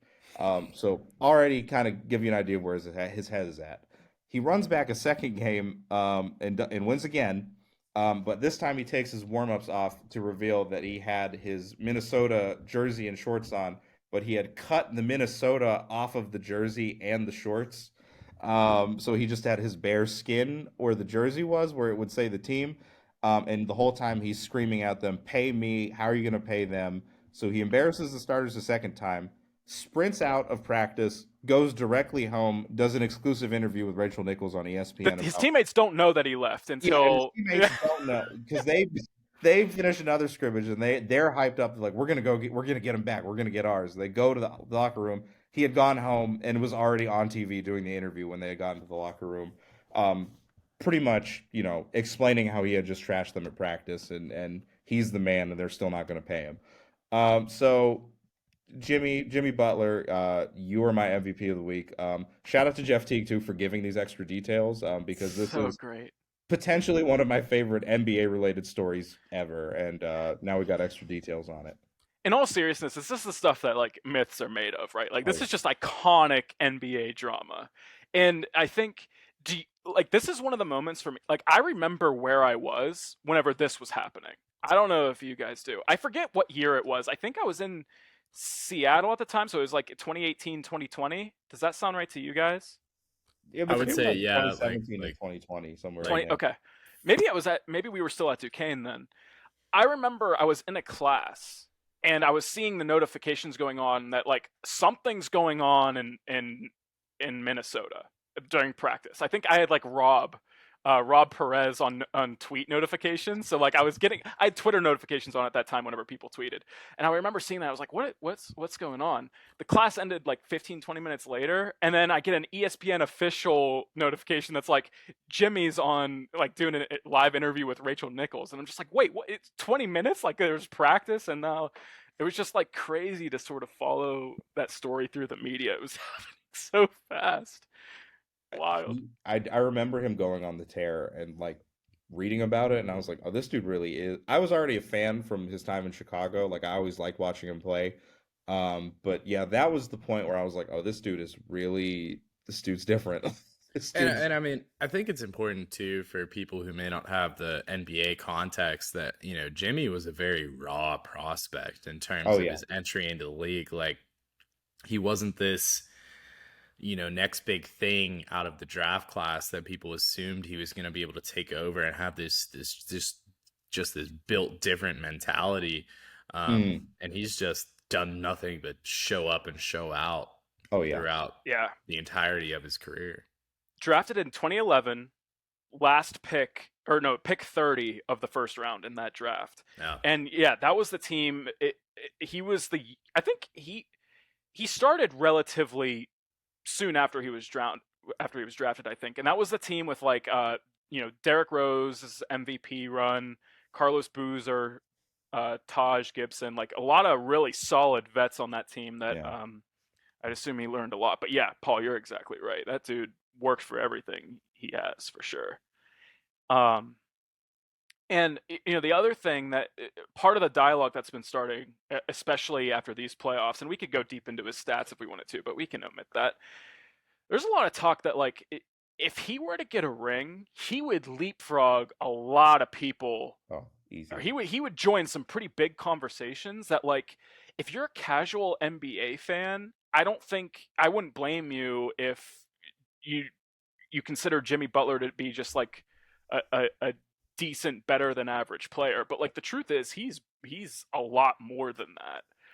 So, already kind of give you an idea of where his head is at. He runs back a second game and wins again. But this time he takes his warm ups off to reveal that he had his Minnesota jersey and shorts on, but he had cut the Minnesota off of the jersey and the shorts. So he just had his bare skin where the jersey was, where it would say the team. And the whole time he's screaming at them, "Pay me! How are you going to pay them?" So he embarrasses the starters a second time, sprints out of practice, goes directly home, does an exclusive interview with Rachel Nichols on ESPN His about. teammates don't know that he left Yeah, and his until teammates don't know because they finish another scrimmage and they're hyped up like we're gonna get him back, we're gonna get ours. They go to the locker room. He had gone home and was already on TV doing the interview when they had gotten to the locker room. Um, Pretty much, explaining how he had just trashed them at practice and he's the man and they're still not going to pay him. So Jimmy Butler, you are my MVP of the week. Shout out to Jeff Teague too for giving these extra details because this so is great. potentially one of my favorite NBA related stories ever, and now we got extra details on it. In all seriousness, this is the stuff that like myths are made of, right? Like Oh this yeah. is just iconic NBA drama, and I think like this is one of the moments for me. Like I remember where I was whenever this was happening. I don't know if you guys do. I forget what year it was. I think I was in Seattle at the time, so it was like 2018, 2020. Does that sound right to you guys? Yeah, I would between say like yeah, like 2017 and like 2020, somewhere in 20. there. Okay, maybe we were still at Duquesne then. I remember I was in a class and I was seeing the notifications going on that like something's going on in Minnesota during practice. I think I had like Rob Rob Perez on tweet notifications. So like I had Twitter notifications on at that time whenever people tweeted, and I remember seeing that. I was like, what's going on? The class ended like 15, 20 minutes later, and then I get an ESPN official notification that's like Jimmy's on like doing a live interview with Rachel Nichols, and I'm just like, wait, what? It's 20 minutes? Like there's practice, and now it was just like crazy to sort of follow that story through the media. It was happening so fast. Wild. I remember him going on the tear and like reading about it, and I was like, oh, this dude really is. I was already a fan from his time in Chicago. Like I always liked watching him play. But yeah, that was the point where I was like, oh, this dude's different. This And dude's I mean, I think it's important too for people who may not have the NBA context that, Jimmy was a very raw prospect in terms oh of yeah. his entry into the league. Like he wasn't this, next big thing out of the draft class that people assumed he was going to be able to take over and have just this built different mentality. Mm. And he's just done nothing but show up and show out Oh yeah. throughout Yeah. the entirety of his career. Drafted in 2011, last pick or no, pick 30 of the first round in that draft. Yeah. And yeah, that was the team. He was the I think he started relatively soon after he was drafted, I think. And that was the team with like Derrick Rose's MVP run, Carlos Boozer, Taj Gibson, like a lot of really solid vets on that team that Yeah. I'd assume he learned a lot. But yeah, Paul, you're exactly right. That dude worked for everything he has for sure. Um, and the other thing that part of the dialogue that's been starting, especially after these playoffs, and we could go deep into his stats if we wanted to, but we can omit that. There's a lot of talk that like if he were to get a ring, he would leapfrog a lot of people. Oh, Or easy. he would join some pretty big conversations that like if you're a casual NBA fan, I wouldn't blame you if you you consider Jimmy Butler to be just like a decent, better than average player. But like the truth is, he's a lot more than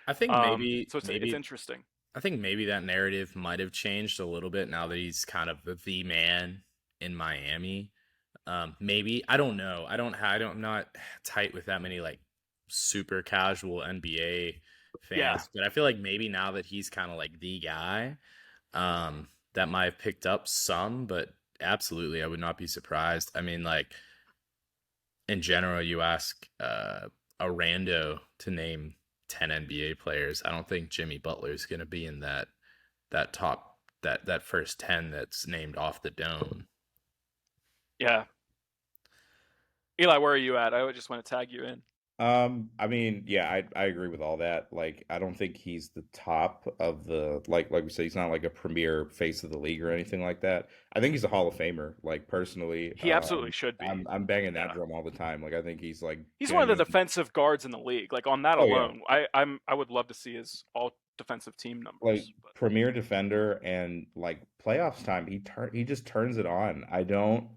I think that. maybe So it's interesting. I think maybe that narrative might have changed a little bit now that he's kind of the man in Miami. Maybe I don't know. I'm not tight with that many like super casual NBA Yeah, fans, but I feel like maybe now that he's kind of like the guy, that might have picked up some. But absolutely, I would not be surprised. I mean, like in general, you ask a rando to name 10 NBA players. I don't think Jimmy Butler is going to be in that top that first 10 that's named off the dome. yeah. Eli, where are you at? I would just want to tag you in. I mean, yeah, I agree with all that. Like, I don't think he's the top of the like we said, he's not like a premier face of the league or anything like that. I think he's a Hall of Famer. Like personally, He absolutely should I'm be. I'm banging that Yeah. drum all the time. Like I think he's like He's one of the genuine. defensive guards in the league. Like on that Oh yeah, alone, I would love to see his all defensive team like numbers. But premier defender and like playoffs time, he just turns it on. I don't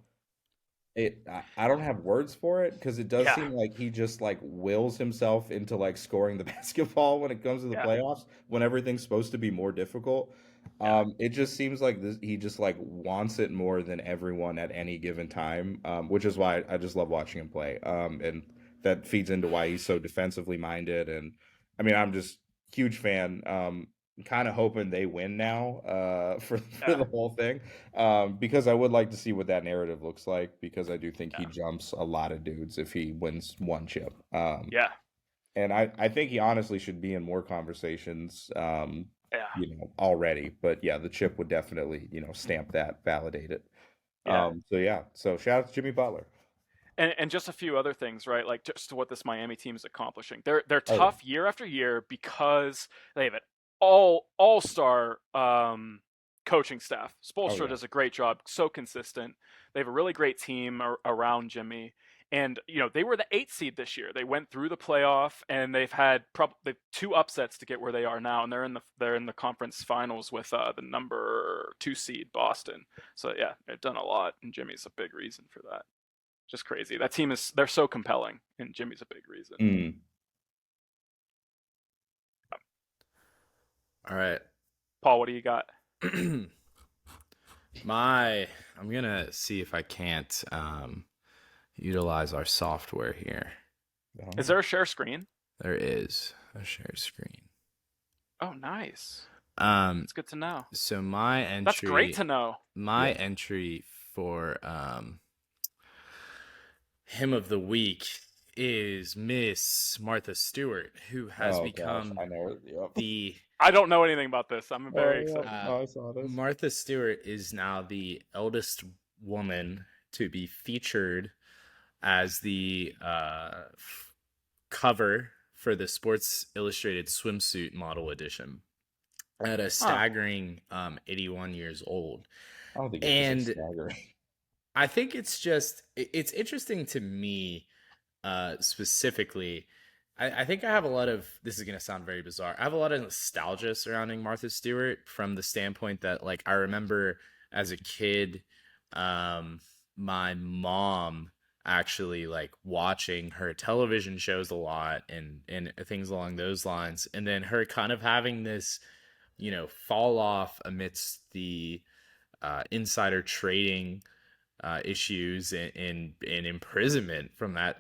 have words for it because it does yeah, seem like he just like wills himself into like scoring the basketball when it comes to the yeah, playoffs when everything's supposed to be more difficult. yeah, It just seems like he just like wants it more than everyone at any given time, which is why I just love watching him play. And that feeds into why he's so defensively minded. And I mean, I'm just huge fan. Kind of hoping they win now for yeah, the whole thing because I would like to see what that narrative looks like because I do think he yeah, jumps a lot of dudes if he wins one chip. yeah, And I think he honestly should be in more conversations, yeah, already. But yeah, the chip would definitely, stamp that, validate it. yeah. So yeah, so shout out to Jimmy Butler. And just a few other things, right? Like just to what this Miami team is accomplishing. They're Oh yeah, tough year after year because they have an all-star coaching staff. oh Spoelstra yeah, does a great job, so consistent. They have a really great team around Jimmy. And they were the 8th seed this year. They went through the playoff, and they've had probably 2 upsets to get where they are now. And they're in the conference finals with the number 2 seed Boston. So yeah, they've done a lot, and Jimmy's a big reason for that. Just crazy. That team they're so compelling, and Jimmy's a big reason. mm. All right. Paul, what do you got? My, I'm gonna see if I can't utilize our software here. Is Oh, there a share screen? There is a share screen. Oh, nice. Um, It's good to know. so my That's great entry, to know. my yeah. entry for him of the week is Miss Martha Stewart, who has Oh gosh, become I know it. Yep. the I don't know anything about this. I'm very Oh, yep. excited. uh, No, I saw this. Martha Stewart is now the eldest woman to be featured as the cover for the Sports Illustrated swimsuit model edition at a Huh. staggering 81 years old. I don't think it's just And staggering. I think it's interesting to me specifically. I think I have a lot of, this is going to sound very bizarre. I have a lot of nostalgia surrounding Martha Stewart from the standpoint that, like, I remember as a kid, um, my mom actually like watching her television shows a lot and things along those lines, and then her kind of having this, fall off amidst the insider trading issues and imprisonment from that,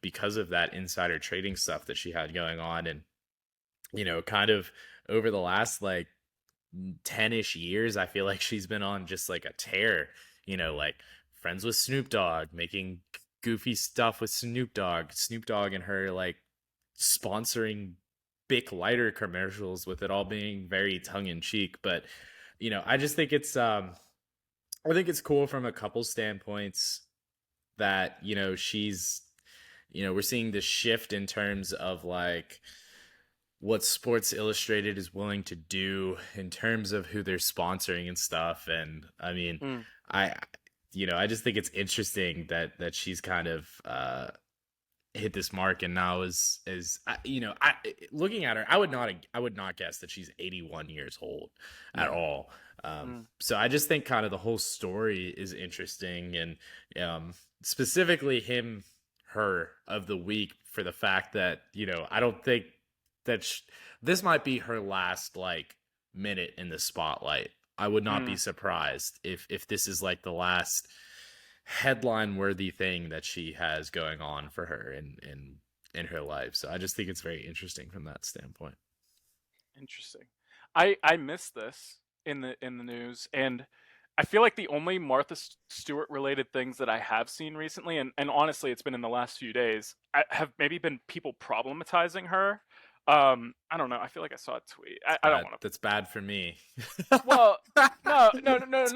because of that insider trading stuff that she had going on. And, kind of over the last like 10-ish years, I feel like she's been on just like a tear, like friends with Snoop Dogg, making goofy stuff with Snoop Dogg and her like sponsoring Bic lighter commercials with it all being very tongue in cheek. But, I just think I think it's cool from a couple standpoints that, we're seeing this shift in terms of like what Sports Illustrated is willing to do in terms of who they're sponsoring and stuff. And I mean, Mm, I, I just think it's interesting that she's kind of hit this mark and now looking at her, I would not guess that she's 81 years old at No. all. mm, So I just think kind of the whole story is interesting, and specifically her of the week, for the fact that, I don't think that this might be her last like minute in the spotlight. I would not be mm. surprised if this is like the last headline worthy thing that she has going on for her in her life. So I just think it's very interesting from that standpoint. Interesting. I missed this in the news, and I feel like the only Martha Stewart related things that I have seen recently, and honestly, it's been in the last few days, have maybe been people problematizing her. I don't know. I feel like I saw a tweet. It's I don't bad. want to. That's bad for me. Well, no. It.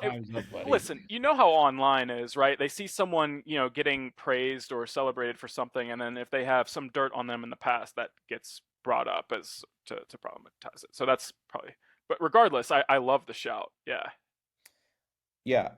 Time's up, buddy. Listen, you know how online is, right? They see someone, getting praised or celebrated for something, and then if they have some dirt on them in the past, that gets brought up as to problematize it. So that's probably. But regardless, I love the shout. Yeah. Yeah,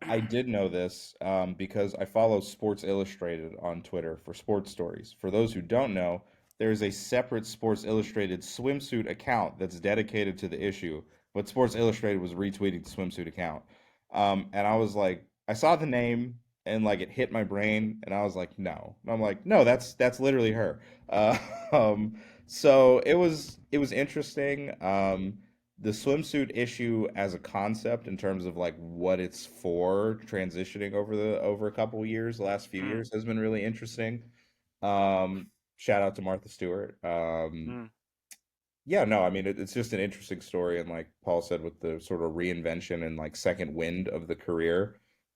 I did know this because I follow Sports Illustrated on Twitter for sports stories. For those who don't know, there's a separate Sports Illustrated swimsuit account that's dedicated to the issue, but Sports Illustrated was retweeting the swimsuit account. And I was like, I saw the name and like it hit my brain, and I was like, no. And I'm like, no, that's literally her. Uh, um, so it was interesting. The swimsuit issue as a concept in terms of like what it's for transitioning over a couple years, the last few Mm, years has been really interesting. Um, Shout out to Martha Stewart. mm, Yeah, no, I mean it's just an interesting story, and like Paul said, with the sort of reinvention and like second wind of the career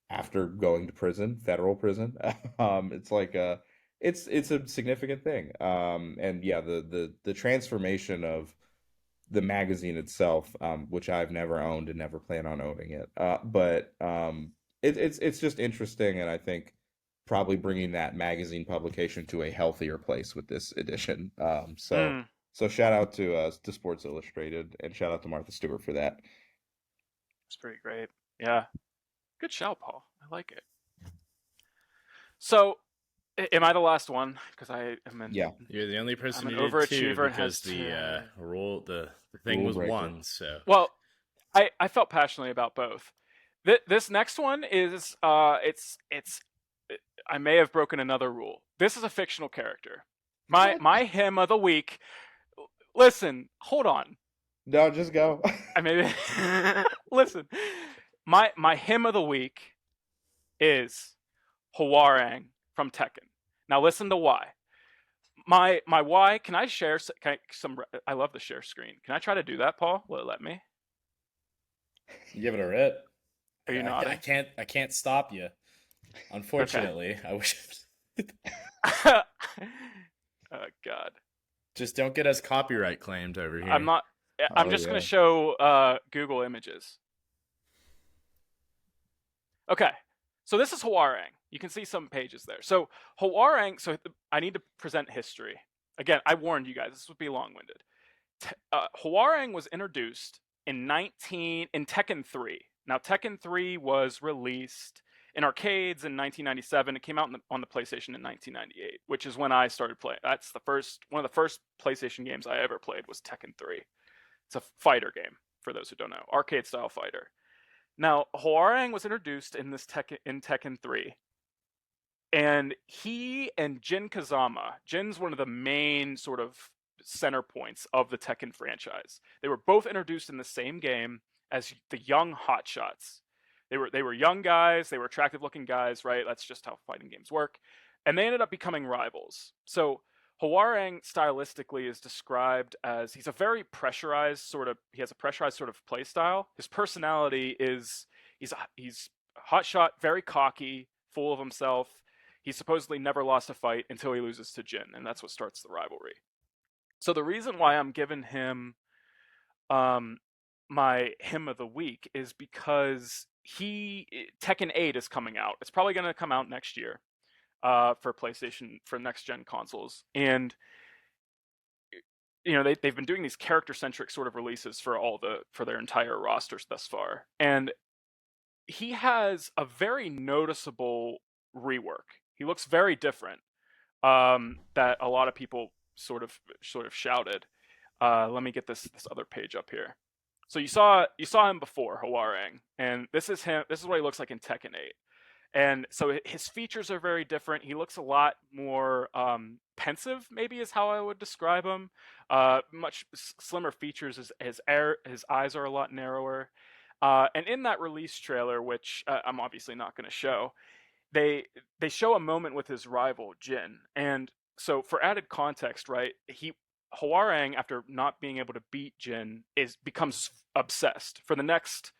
after going to prison, federal prison. It's like it's a significant thing. And yeah, the transformation of the magazine itself, which I've never owned and never plan on owning it. But it's just interesting, and I think probably bringing that magazine publication to a healthier place with this edition. mm. So shout out to Sports Illustrated, and shout out to Martha Stewart for that. It's pretty great. Yeah. Good shout, Paul. I like it. So, am I the last one? Because Yeah, You're the only I'm person an who did two overachiever and because has the to. the thing rule was breaker. one. So Well, I felt passionately about both. This next one is I may have broken another rule. This is a fictional character. My What? my hymn of the week. Listen, hold on. No, just go. I maybe listen. My hymn of the week is Hwoarang from Tekken. Now listen to why. My why. Can I share some? I love the share screen. Can I try to do that, Paul? Will it let me? Give it a rip. Are you I nodding? can't. I can't stop you. Okay. Unfortunately, I wish. Oh God. Just don't get us copyright claimed over I'm here. not. I'm Oh just gonna yeah. show Google Images. Okay. So this is Hwoarang. You can see some pages there. So Hwoarang. So I need to present history. Again, I warned you guys. This would be long-winded. Hwoarang was introduced in Tekken 3. Now Tekken 3 was released in arcades in 1997. It came out on the PlayStation in 1998, which is when I started playing. That's the first one of the first PlayStation games I ever played was Tekken 3. It's a fighter game for those who don't know, arcade style fighter. Now Hwoarang was introduced in Tekken 3, and he and Jin Kazama. Jin's one of the main sort of center points of the Tekken franchise. They were both introduced in the same game as the young hotshots. They were young guys. They were attractive looking guys, right? That's just how fighting games work, and they ended up becoming rivals. So Hwoarang stylistically is described as he's a very pressurized sort of. He has a pressurized sort of play style. His personality is he's a hotshot, very cocky, full of himself. He supposedly never lost a fight until he loses to Jin, and that's what starts the rivalry. So the reason why I'm giving him um, my hymn of the week is because Tekken 8 is coming out. It's probably going to come out next year for PlayStation for next gen consoles, and they've been doing these character centric sort of releases for their entire rosters thus far, and he has a very noticeable rework. He looks very different. That a lot of people sort of shouted. Let me get this other page up here. So you saw him before Hwoarang, and this is him. This is what he looks like in Tekken 8. And so his features are very different. He looks a lot more pensive, maybe is how I would describe him. Much slimmer features. His eyes are a lot narrower. And in that release trailer, which I'm obviously not going to show, they they show a moment with his rival Jin, and so for added context, right? Hwoarang, after not being able to beat Jin, is becomes obsessed for the next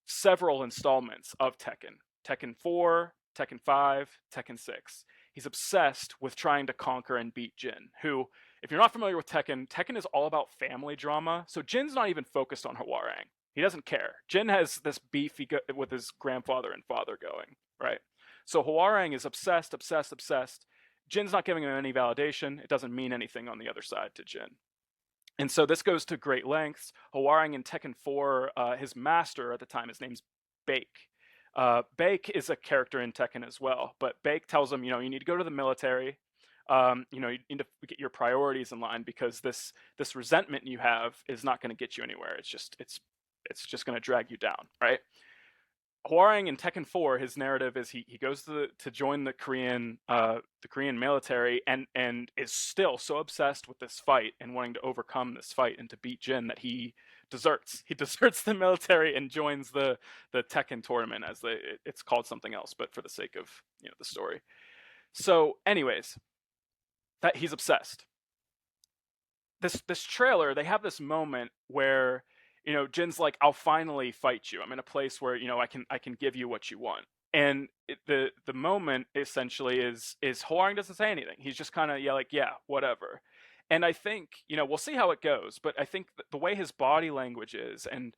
several installments of Tekken 4, Tekken 5, Tekken 6. He's obsessed with trying to conquer and beat Jin, who, if you're not familiar with Tekken is all about family drama. So Jin's not even focused on Hwoarang. He doesn't care. Jin has this beef with his grandfather and father going, right? So Hwoarang is obsessed, obsessed, obsessed. Jin's not giving him any validation. It doesn't mean anything on the other side to Jin. And so this goes to great lengths. Hwoarang in Tekken 4, his master at the time, his name's Bake. Bake is a character in Tekken as well, but Bake tells him, you need to go to the military. You need to get your priorities in line because this resentment you have is not going to get you anywhere. It's just going to drag you down, right? Hwoarang in Tekken 4, his narrative is he goes to join the Korean military and is still so obsessed with this fight and wanting to overcome this fight and to beat Jin that he deserts. He deserts the military and joins the Tekken tournament it's called something else, but for the sake of the story. So, anyways, that he's obsessed. This trailer, they have this moment where Jin's like, I'll finally fight you. I'm in a place where I can give you what you want. And the moment essentially is Hwoarang doesn't say anything. He's just kind of like, yeah, whatever. And I think we'll see how it goes, but I think the way his body language is, and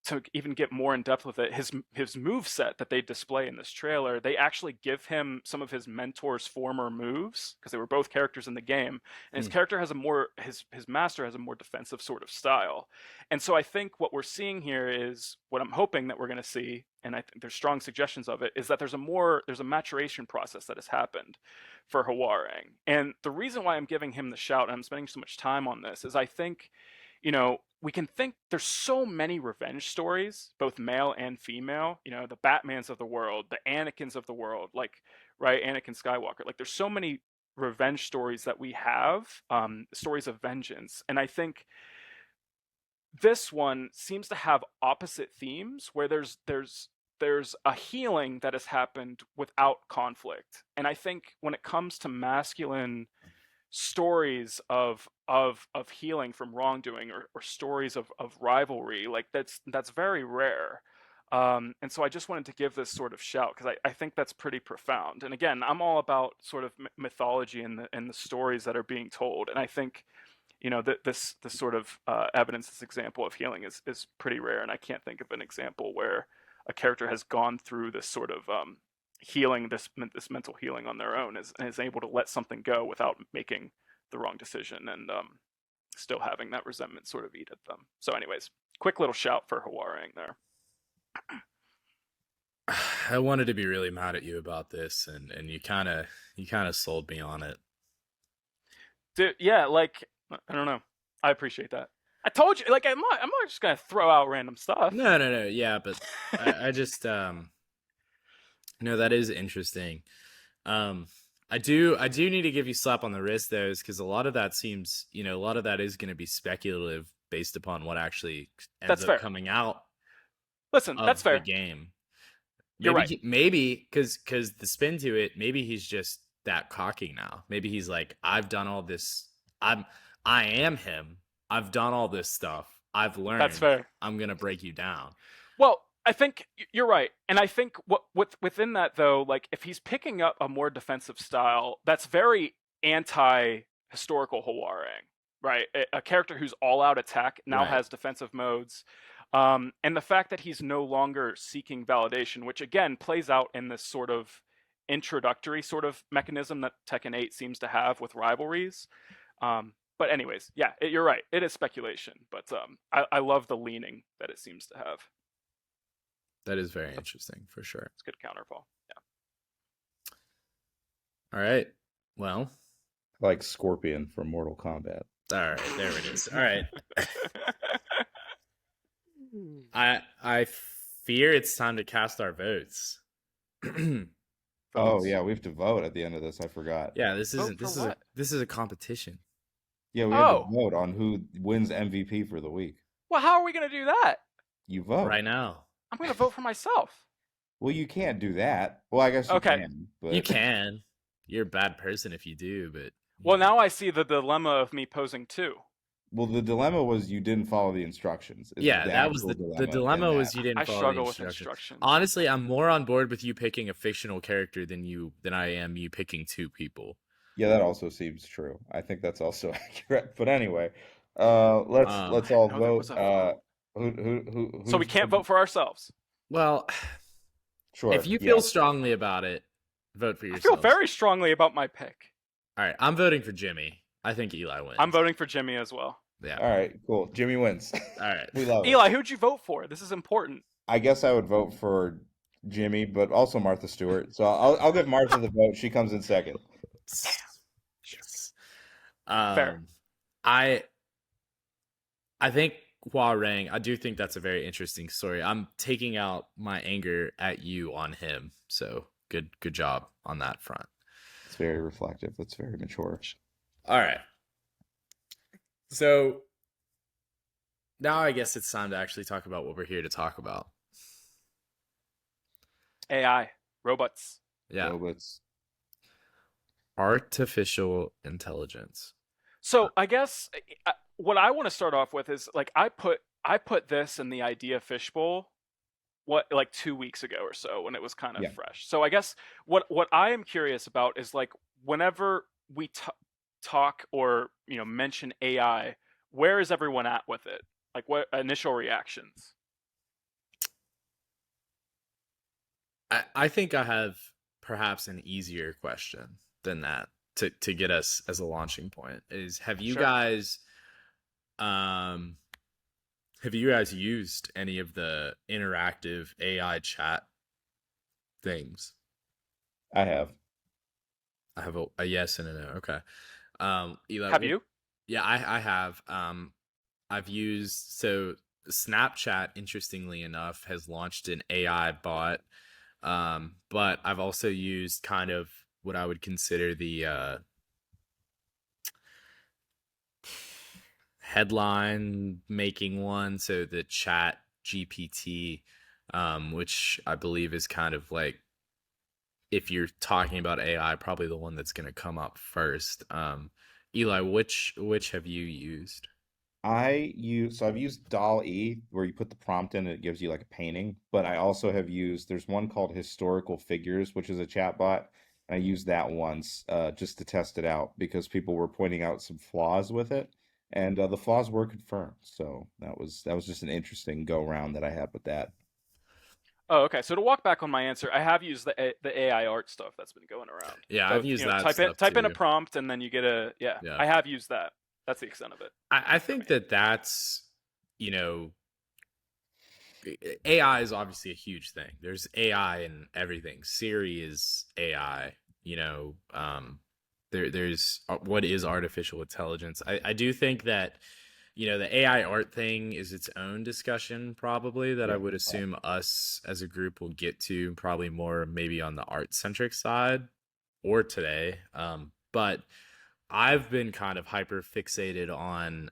to even get more in depth with it, his move set that they display in this trailer, they actually give him some of his mentor's former moves because they were both characters in the game, and his Hmm. character has his master has a more defensive sort of style, and so I think what we're seeing here is what I'm hoping that we're going to see, and I think there's strong suggestions of it, is that there's a maturation process that has happened for Hwoarang, and the reason why I'm giving him the shout and I'm spending so much time on this is I think we can think there's so many revenge stories, both male and female, the Batmans of the world, the Anakins of the world, like, right, Anakin Skywalker. Like, there's so many revenge stories that we have, stories of vengeance. And I think this one seems to have opposite themes where there's a healing that has happened without conflict. And I think when it comes to masculine stories of healing from wrongdoing, or stories of rivalry, like that's very rare. And so I just wanted to give this sort of shout because I think that's pretty profound. And again, I'm all about sort of mythology and the stories that are being told. And I think, that this sort of evidence, this example of healing is pretty rare. And I can't think of an example where a character has gone through this sort of healing, this mental healing on their own, and is able to let something go without making the wrong decision, and still having that resentment sort of eat at them. So, anyways, quick little shout for Hawaring there. I wanted to be really mad at you about this, and you kind of sold me on it. Dude, yeah, like I don't know. I appreciate that. I told you, like I'm not just gonna throw out random stuff. No, yeah, but I just no, that is interesting. Um, I do need to give you a slap on the wrist though, because a lot of that seems, a lot of that is going to be speculative based upon what actually ends That's up fair. coming out Listen, that's of the fair. game. You're Maybe right. maybe because the spin to it, maybe he's just that cocky now. Maybe he's like, I've done all this. I am him. I've done all this stuff. I've That's learned. fair. I'm gonna break you down. Well, I think you're right, and I think within that though, like if he's picking up a more defensive style, that's very anti-historical Hawarang, right? A character who's all out attack now Right. has defensive modes, and the fact that he's no longer seeking validation, which again plays out in this sort of introductory sort of mechanism that Tekken 8 seems to have with rivalries. But anyways, yeah, you're right. It is speculation, but I love the leaning that it seems to have. That is very interesting for sure. It's good counterfall. Yeah. All right. Well, Like Scorpion from Mortal Kombat. all right. There it is. All right. I fear it's time to cast our votes. Oh Votes? yeah, we have to vote at the end of this. I forgot. Yeah, this Vote isn't for this is a what? this is a competition. Yeah, we have to Oh, vote on who wins MVP for the week. well, how are we gonna do that? You vote. Right now. I'm gonna vote for myself. Well, you can't do that. Well, I guess you Okay. can, You but can. You're a bad person if you do, but Well, now I see the dilemma of me posing two. well, the dilemma was you didn't follow the instructions. Is yeah, the that was actual the dilemma in dilemma that. was you didn't I follow the struggle with instructions. instructions. Honestly, I'm more on board with you picking a fictional character than I am you picking two people. Yeah, that also seems true. I think that's also accurate. But anyway, let's Um, let's I all know there was vote. a vote. So we Who's can't vote for ourselves. well, Sure. if you feel Yes. strongly about it, vote for I feel yourself. very strongly about my pick. All right, I'm voting for Jimmy. I think Eli wins. I'm voting for Jimmy as well. Yeah. All right. Cool. Jimmy wins. All right. We love it. Eli, who'd you vote for? This is important. I guess I would vote for Jimmy, but also Martha Stewart. So I'll give Martha the vote. She comes in second. Yes. Fair. I think Hua-Rang, I do think that's a very interesting story. I'm taking out my anger at you on him. So good job on that front. It's very reflective. That's very mature. All right. So now I guess it's time to actually talk about what we're here to talk about. AI, robots. Yeah. Robots. Artificial intelligence. So I guess what I want to start off with is like I put this in the idea fishbowl like 2 weeks ago or so when it was kind of Yeah. fresh. So I guess what I am curious about is like whenever we talk or mention AI, where is everyone at with it? Like what initial reactions? I think I have perhaps an easier question than that to get us as a launching point. Is have you Sure. guys used any of the interactive AI chat things? I have. I have a yes and a no. Okay. Eli, Have you? Yeah, I have. I've used so Snapchat, interestingly enough, has launched an AI bot. But I've also used kind of what I would consider the headline making one. So the Chat GPT, which I believe is kind of like, if you're talking about AI, probably the one that's going to come up first. Eli, which have you used? I've used DAL-E where you put the prompt in and it gives you like a painting, but I also have used there's one called Historical Figures, which is a chatbot. I used that once just to test it out because people were pointing out some flaws with it, and the flaws were confirmed. So that was just an interesting go round that I had with that. Oh, okay. So to walk back on my answer, I have used the AI art stuff that's been going around. Yeah, I've So used that stuff type in a too. prompt and then you get a yeah. Yeah. I have used that. That's the extent of it I for think me. that that's, you know, AI is obviously a huge thing. There's AI in everything. Siri is AI. There's what is artificial intelligence. I do think that the AI art thing is its own discussion, probably, that I Yeah. would assume us as a group will get to, probably more maybe on the art centric side or today. But I've been kind of hyper fixated on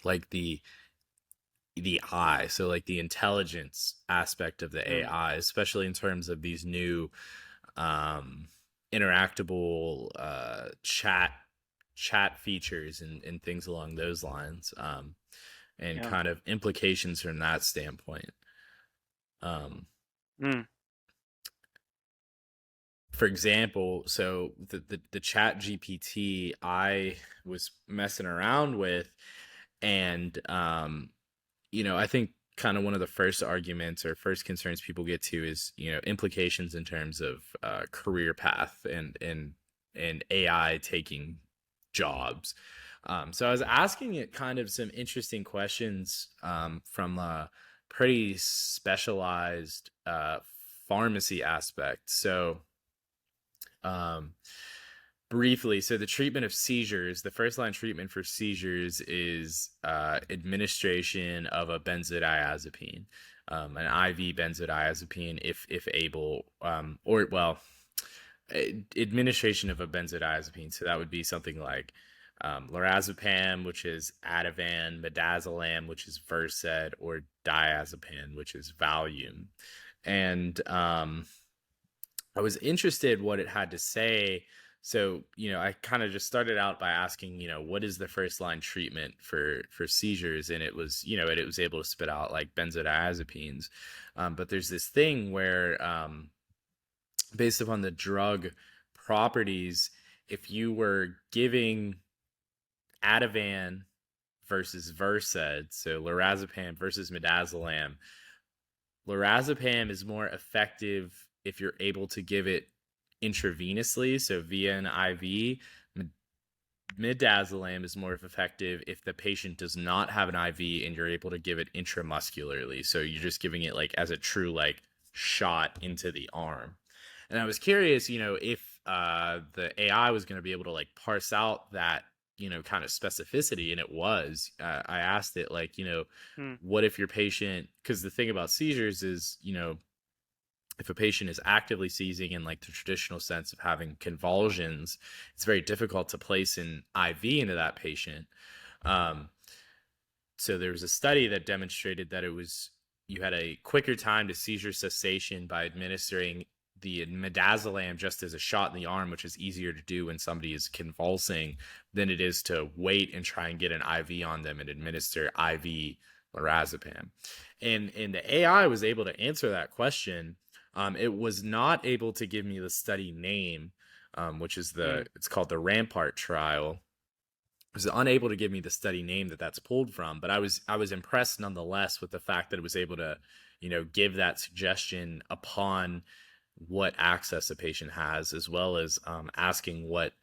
like the eye, so like the intelligence aspect of the Mm, AI, especially in terms of these new um interactable chat features and things along those lines, and yeah. kind of implications from that standpoint. um Mm, for example, so the chat GPT I was messing around with, and I think kind of one of the first arguments or first concerns people get to is, implications in terms of career path and AI taking jobs. So I was asking it kind of some interesting questions, from a pretty specialized pharmacy aspect. So, um, briefly, so the treatment of seizures, the first line treatment for seizures is administration of a benzodiazepine, an IV benzodiazepine, if able, or well, administration of a benzodiazepine. So that would be something like lorazepam, which is Ativan, midazolam, which is Versed, or diazepam, which is Valium. And I was interested what it had to say. So, I kind of just started out by asking, what is the first line treatment for seizures? And it was, it was able to spit out like benzodiazepines. But there's this thing where, based upon the drug properties, if you were giving Ativan versus Versed, so lorazepam versus midazolam, lorazepam is more effective if you're able to give it intravenously, so via an IV. Midazolam is more effective if the patient does not have an IV and you're able to give it intramuscularly. So you're just giving it like as a true like shot into the arm. And I was curious, if the AI was going to be able to like parse out that, kind of specificity, and it was. I asked it like, mm, what if your patient? Because the thing about seizures is, if a patient is actively seizing in like the traditional sense of having convulsions, it's very difficult to place an IV into that patient. Um, so there was a study that demonstrated that you had a quicker time to seizure cessation by administering the midazolam just as a shot in the arm, which is easier to do when somebody is convulsing, than it is to wait and try and get an IV on them and administer IV lorazepam. And the AI was able to answer that question. It was not able to give me the study name, which is mm, it's called the Rampart trial. Was unable to give me the study name that's pulled from, but I was impressed nonetheless with the fact that it was able to, give that suggestion upon what access a patient has, as well as asking what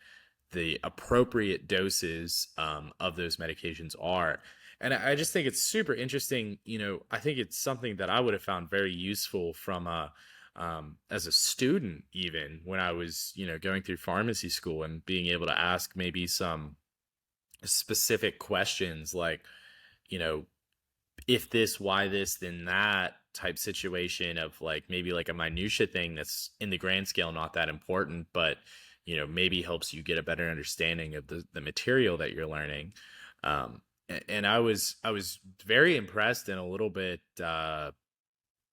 the appropriate doses of those medications are. And I just think it's super interesting. I think it's something that I would have found very useful from a as a student, even when I was, going through pharmacy school, and being able to ask maybe some specific questions like, you know, if this, why this, then that type situation, of like maybe like a minutia thing that's in the grand scale not that important, but maybe helps you get a better understanding of the material that you're learning. And I was very impressed and a little bit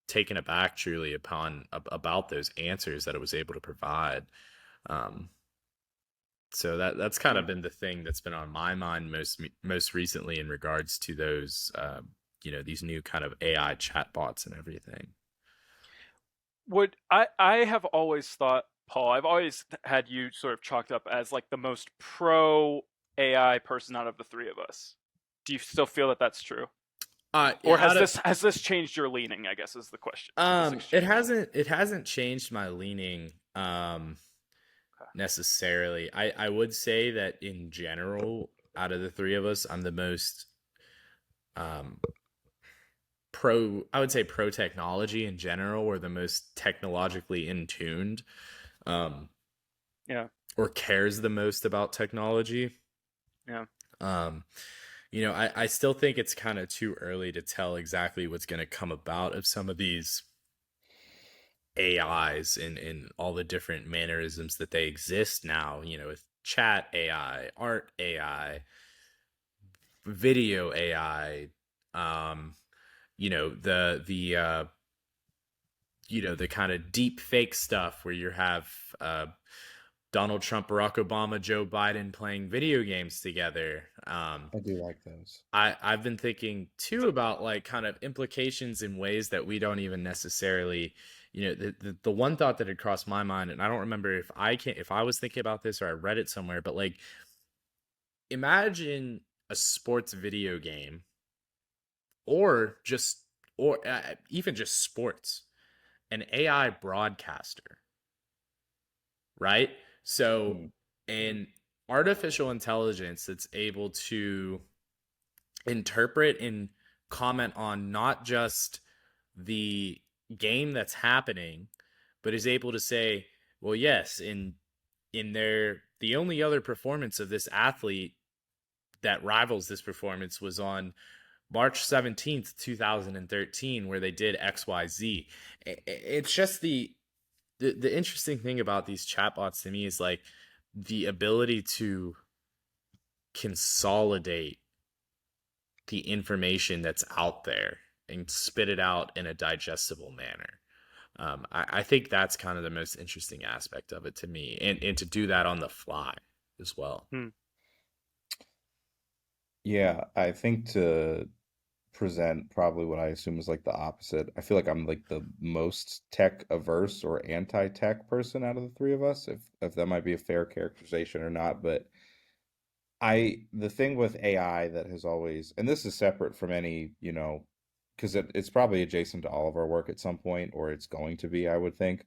taken aback truly about those answers that it was able to provide. Um, so that's kind Hmm. of been the thing that's been on my mind most recently in regards to those these new kind of AI chatbots and everything. Would I have always thought, Paul, I've always had you sort of chalked up as like the most pro AI person out of the three of us. Do you still feel that that's true? Or Yeah, out of has this changed your leaning, I guess is the question to this it exchange. hasn't changed my leaning Okay. necessarily. I would say that in general, out of the three of us, I'm the most um I would say pro technology in general, or the most technologically in tuned, um Yeah. or cares the most about technology. Yeah. um I still think it's kind of too early to tell exactly what's going to come about of some of these AIs and all the different mannerisms that they exist now, with chat AI, art AI, video AI, um, the kind of deep fake stuff where you have uh Donald Trump, Barack Obama, Joe Biden playing video games together. I do like those. I've been thinking too about like kind of implications in ways that we don't even necessarily, the one thought that had crossed my mind, and I don't remember if I was thinking about this or I read it somewhere, but like imagine a sports video game, or just or even just sports, an AI broadcaster, right? So Mm. an artificial intelligence that's able to interpret and comment on not just the game that's happening, but is able to say, well, yes, in the only other performance of this athlete that rivals this performance was on March 17th, 2013, where they did XYZ. It's just the interesting thing about these chatbots to me is like the ability to consolidate the information that's out there and spit it out in a digestible manner. I think that's kind of the most interesting aspect of it to me, and to do that on the fly as well. Hmm. Yeah, I think to present probably what I assume is like the opposite. I feel like I'm like the most tech averse or anti-tech person out of the three of us, if that might be a fair characterization or not. But the thing with AI that has always, and this is separate from any, because it's probably adjacent to all of our work at some point, or it's going to be, I would think.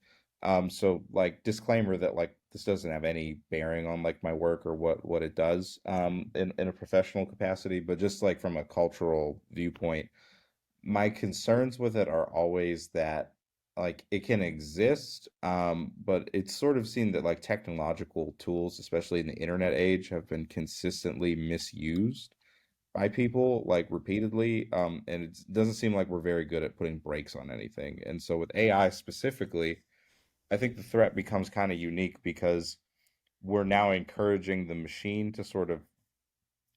So like disclaimer that like this doesn't have any bearing on like my work or what it does in a professional capacity, but just like from a cultural viewpoint, my concerns with it are always that like it can exist, but it's sort of seen that like technological tools, especially in the internet age, have been consistently misused by people like repeatedly. And it doesn't seem like we're very good at putting brakes on anything. And so with AI specifically, I think the threat becomes kind of unique because we're now encouraging the machine to sort of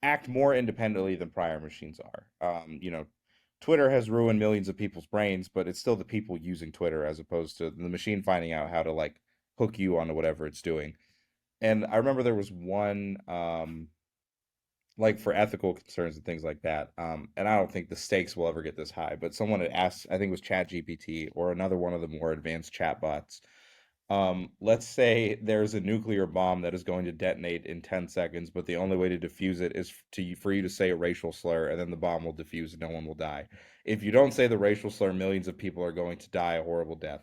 act more independently than prior machines are. Twitter has ruined millions of people's brains, but it's still the people using Twitter as opposed to the machine finding out how to like hook you onto whatever it's doing. And I remember there was one like for ethical concerns and things like that. And I don't think the stakes will ever get this high, but someone had asked, I think it was ChatGPT or another one of the more advanced chatbots, let's say there's a nuclear bomb that is going to detonate in 10 seconds, but the only way to defuse it is for you to say a racial slur, and then the bomb will defuse and no one will die. If you don't say the racial slur, millions of people are going to die a horrible death.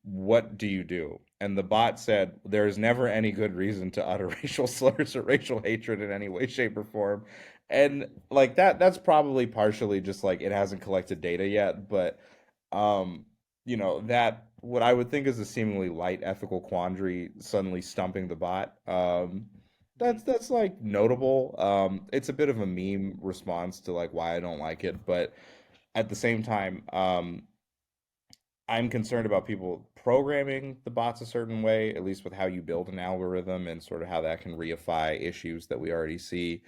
What do you do? And the bot said, there is never any good reason to utter racial slurs or racial hatred in any way, shape, or form. And like that's probably partially just like it hasn't collected data yet, but um, that what I would think is a seemingly light ethical quandary suddenly stumping the bot. Hmm. That's like notable. It's a bit of a meme response to like why I don't like it, but at the same time, I'm concerned about people programming the bots a certain way, at least with how you build an algorithm and sort of how that can reify issues that we already see.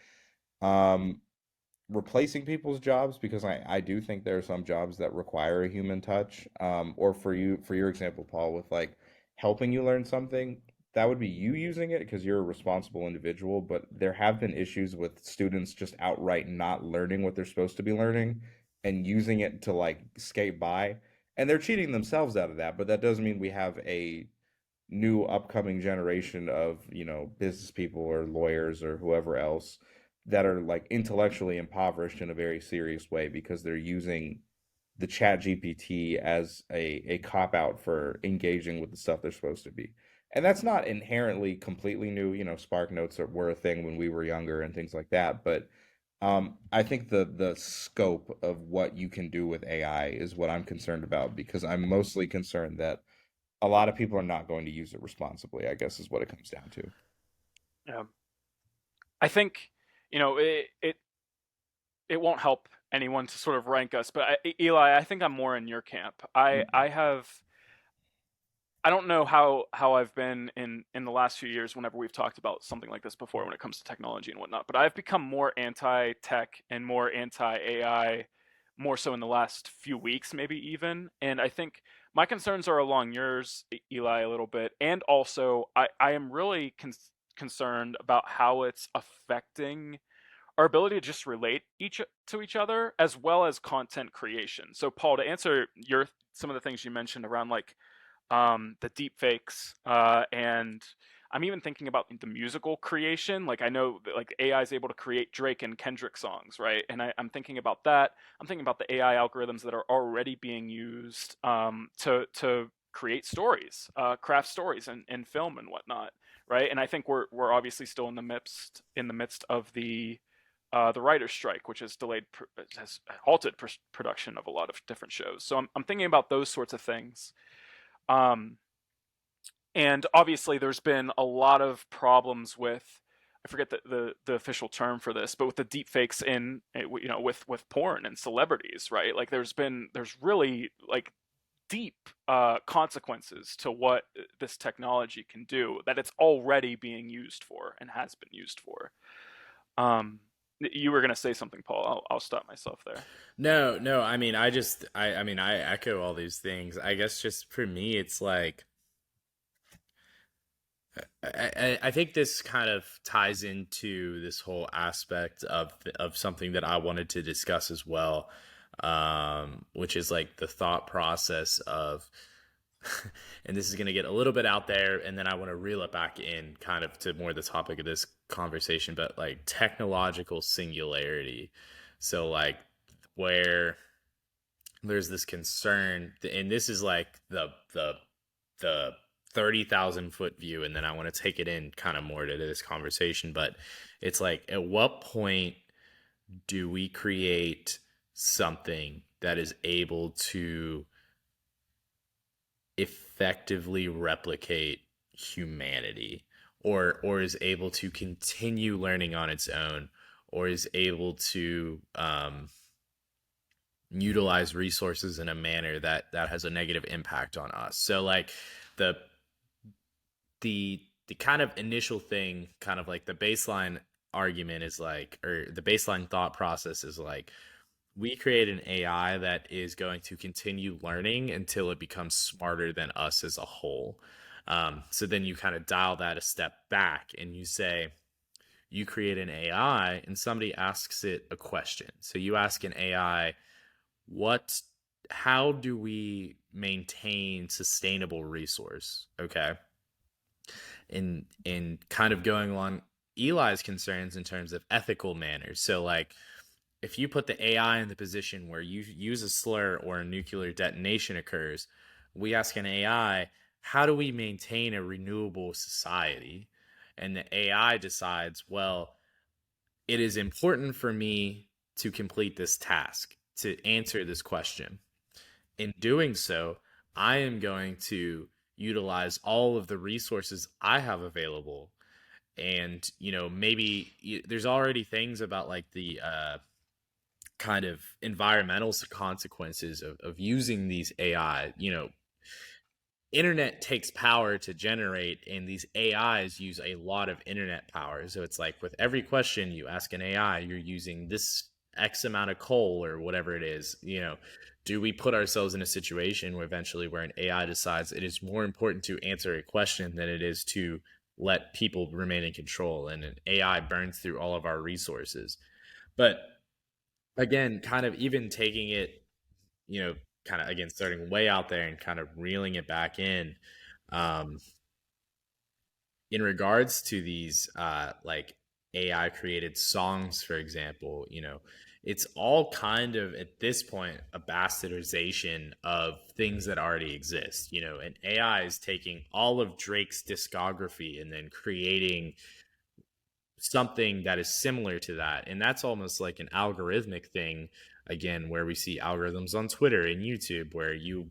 replacing people's jobs because I do think there are some jobs that require a human touch. Or for you, for your example, Paul, with like helping you learn something, that would be you using it because you're a responsible individual. But there have been issues with students just outright not learning what they're supposed to be learning and using it to like skate by. And they're cheating themselves out of that, but that doesn't mean we have a new upcoming generation of, business people or lawyers or whoever else that are like intellectually impoverished in a very serious way because they're using the chat GPT as a cop out for engaging with the stuff they're supposed to be. And that's not inherently completely new. Spark notes were a thing when we were younger and things like that. But I think the scope of what you can do with AI is what I'm concerned about because I'm mostly concerned that a lot of people are not going to use it responsibly, I guess is what it comes down to. Yeah. I think it won't help anyone to sort of rank us, but Eli, I think I'm more in your camp. I don't know how I've been in the last few years whenever we've talked about something like this before when it comes to technology and whatnot, but I've become more anti-tech and more anti-AI more so in the last few weeks, maybe even. And I think my concerns are along yours, Eli, a little bit. And also, I am really concerned about how it's affecting our ability to just relate to each other as well as content creation. So, Paul, to answer your some of the things you mentioned around like the deep fakes, and I'm even thinking about the musical creation. Like I know that, like AI is able to create Drake and Kendrick songs, right? And I'm thinking about that. I'm thinking about the AI algorithms that are already being used to create stories, craft stories and film and whatnot, right? And I think we're obviously still in the midst of the writer's strike, which has has halted production of a lot of different shows. So I'm thinking about those sorts of things. Um, and obviously, there's been a lot of problems with, I forget the official term for this, but with the deep fakes in, with porn and celebrities, right? Like there's really like deep consequences to what this technology can do that it's already being used for and has been used for. Um, you were gonna say something, Paul. I'll stop myself there. No, no, I mean, I echo all these things. I guess just for me, it's like I think this kind of ties into this whole aspect of something that I wanted to discuss as well, which is like the thought process of, and this is going to get a little bit out there, and then I want to reel it back in kind of to more the topic of this conversation, but like technological singularity. So like where there's this concern, and this is like the 30,000 foot view, and then I want to take it in kind of more to this conversation. But it's like, at what point do we create something that is able to effectively replicate humanity, or is able to continue learning on its own, or is able to utilize resources in a manner that has a negative impact on us? So like the the kind of initial thing, kind of like the baseline argument is like, or the baseline thought process is like, we create an AI that is going to continue learning until it becomes smarter than us as a whole. So then you kind of dial that a step back and you say, you create an AI and somebody asks it a question. So you ask an AI, what, how do we maintain sustainable resource? Okay. And kind of going along Eli's concerns in terms of ethical manners. So like, if you put the AI in the position where you use a slur or a nuclear detonation occurs, we ask an AI, how do we maintain a renewable society? And the AI decides, well, it is important for me to complete this task, to answer this question. In doing so, I am going to utilize all of the resources I have available. And, maybe there's already things about like the kind of environmental consequences of using these AI. Internet takes power to generate, and these AIs use a lot of internet power. So it's like with every question you ask an AI, you're using this X amount of coal or whatever it is, do we put ourselves in a situation where eventually where an AI decides it is more important to answer a question than it is to let people remain in control, and an AI burns through all of our resources? But again, kind of even taking it, you know, kind of again starting way out there and kind of reeling it back um, in regards to these like AI created songs, for example, it's all kind of at this point a bastardization of things that already exist. And AI is taking all of Drake's discography and then creating something that is similar to that. And that's almost like an algorithmic thing, again, where we see algorithms on Twitter and YouTube where you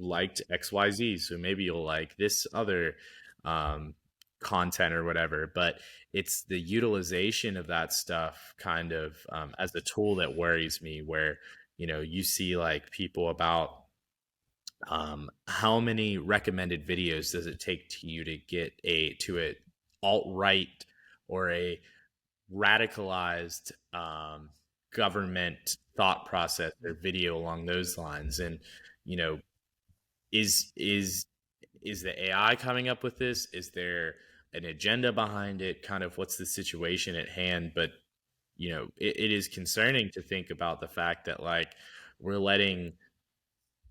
liked XYZ, so maybe you'll like this other um content or whatever. But it's the utilization of that stuff kind of as a tool that worries me, where you see like people about how many recommended videos does it take to you to get a alt right or a radicalized government thought process or video along those lines. And you know is the AI coming up with this? Is there an agenda behind it? Kind of what's the situation at hand? But it is concerning to think about the fact that like we're letting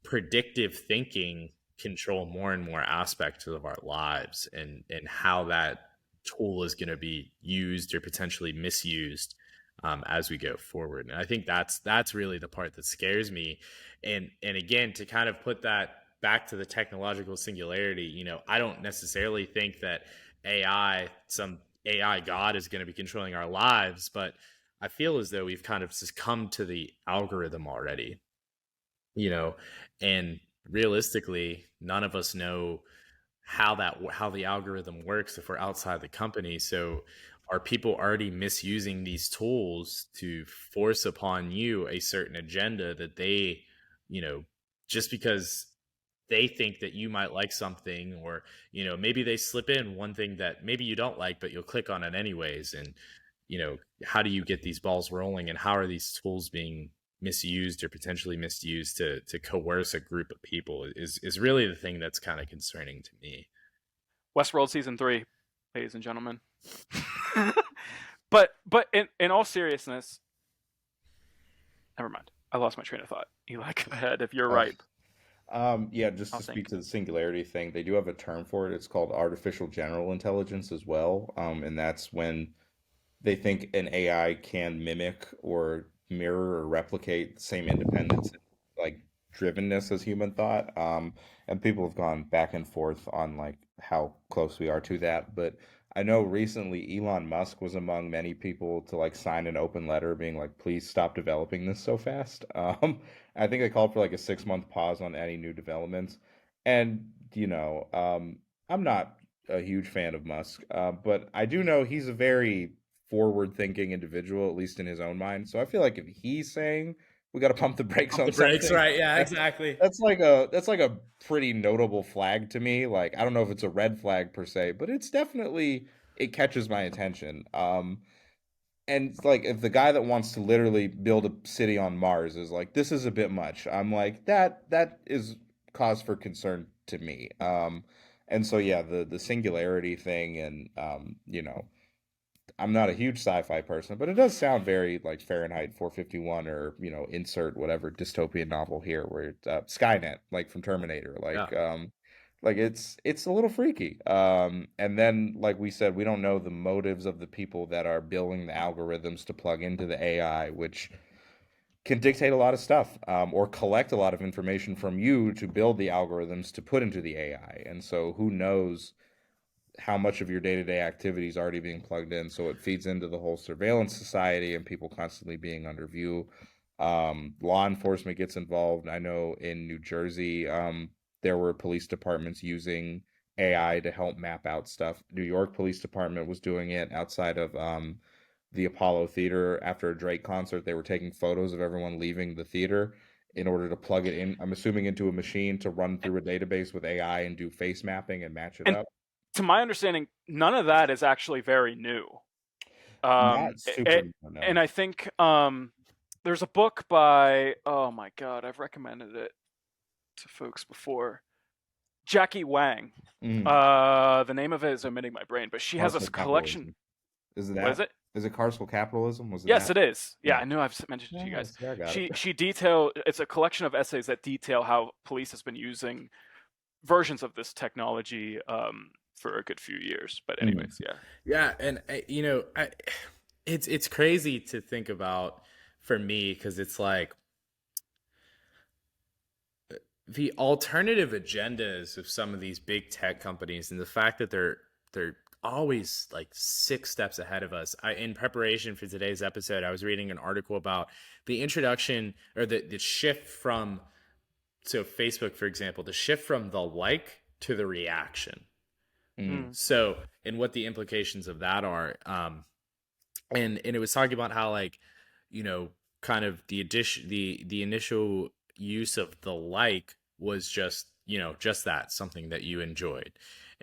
predictive thinking control more and more aspects of our lives, and how that tool is going to be used or potentially misused as we go forward. And I think that's really the part that scares me. And again, to kind of put that back to the technological singularity, I don't necessarily think that some AI god is going to be controlling our lives, but I feel as though we've kind of succumbed to the algorithm already, you know and realistically none of us know how the algorithm works if we're outside the company. So are people already misusing these tools to force upon you a certain agenda that they, just because they think that you might like something, or maybe they slip in one thing that maybe you don't like but you'll click on it anyways. And how do you get these balls rolling, and how are these tools being misused or potentially misused to coerce a group of people is really the thing that's kind of concerning to me. Westworld season 3, ladies and gentlemen. But in all seriousness, never mind. I lost my train of thought. Eli, go ahead if you're Uh, ripe. yeah, just I'll to speak think. to the singularity thing, they do have a term for it. It's called artificial general intelligence as well. And that's when they think an AI can mimic or mirror or replicate the same independence and like drivenness as human thought. And people have gone back and forth on like how close we are to that. But I know recently Elon Musk was among many people to like sign an open letter being like, please stop developing this so fast. I think they called for like a 6 month pause on any new developments. And, I'm not a huge fan of Musk, but I do know he's a very forward-thinking individual, at least in his own mind. So I feel like if he's saying we got to pump the brakes Pump on the brakes, something, right? Yeah, that, exactly. that's like a pretty notable flag to me. Like I don't know if it's a red flag per se, but it's definitely it catches my attention. And like if the guy that wants to literally build a city on Mars is like this is a bit much, I'm like that is cause for concern to me. And so yeah, the singularity thing and I'm not a huge sci-fi person, but it does sound very like Fahrenheit 451 or insert whatever dystopian novel here where it's Skynet, like from Terminator, Yeah. like it's a little freaky. And then like we said, we don't know the motives of the people that are building the algorithms to plug into the AI, which can dictate a lot of stuff, or collect a lot of information from you to build the algorithms to put into the AI. And so who knows how much of your day-to-day activity is already being plugged in, so it feeds into the whole surveillance society and people constantly being under view. Law enforcement gets involved. I know in New Jersey, there were police departments using AI to help map out stuff. New York Police Department was doing it outside of the Apollo Theater after a Drake concert. They were taking photos of everyone leaving the theater in order to plug it in, I'm assuming, into a machine to run through a database with AI and do face mapping and match it And up. to my understanding, none of that is actually very new. Um, Not a- super, no. and I think there's a book by, oh my god, I've recommended it to folks before. Jackie Wang. Mm. The name of it is omitting my brain, but she has Carceral a collection. capitalism. Is it What is that? it? Is it carceral capitalism? Was it Yes, that? it is. Yeah, Yeah. I know I've mentioned it to you Yeah, guys. see, I got it. She detail. It's a collection of essays that detail how police has been using versions of this technology for a good few years. But Mm. anyways, yeah. Yeah, and it's crazy to think about for me because it's like the alternative agendas of some of these big tech companies and the fact that they're always like 6 steps ahead of us. In preparation for today's episode, I was reading an article about the introduction or the shift from, so Facebook, for example, the shift from the like to the reaction. Mm. Mm, So, and what the implications of that are. And it was talking about how, like, you know, kind of the initial use of the like was just, just that, something that you enjoyed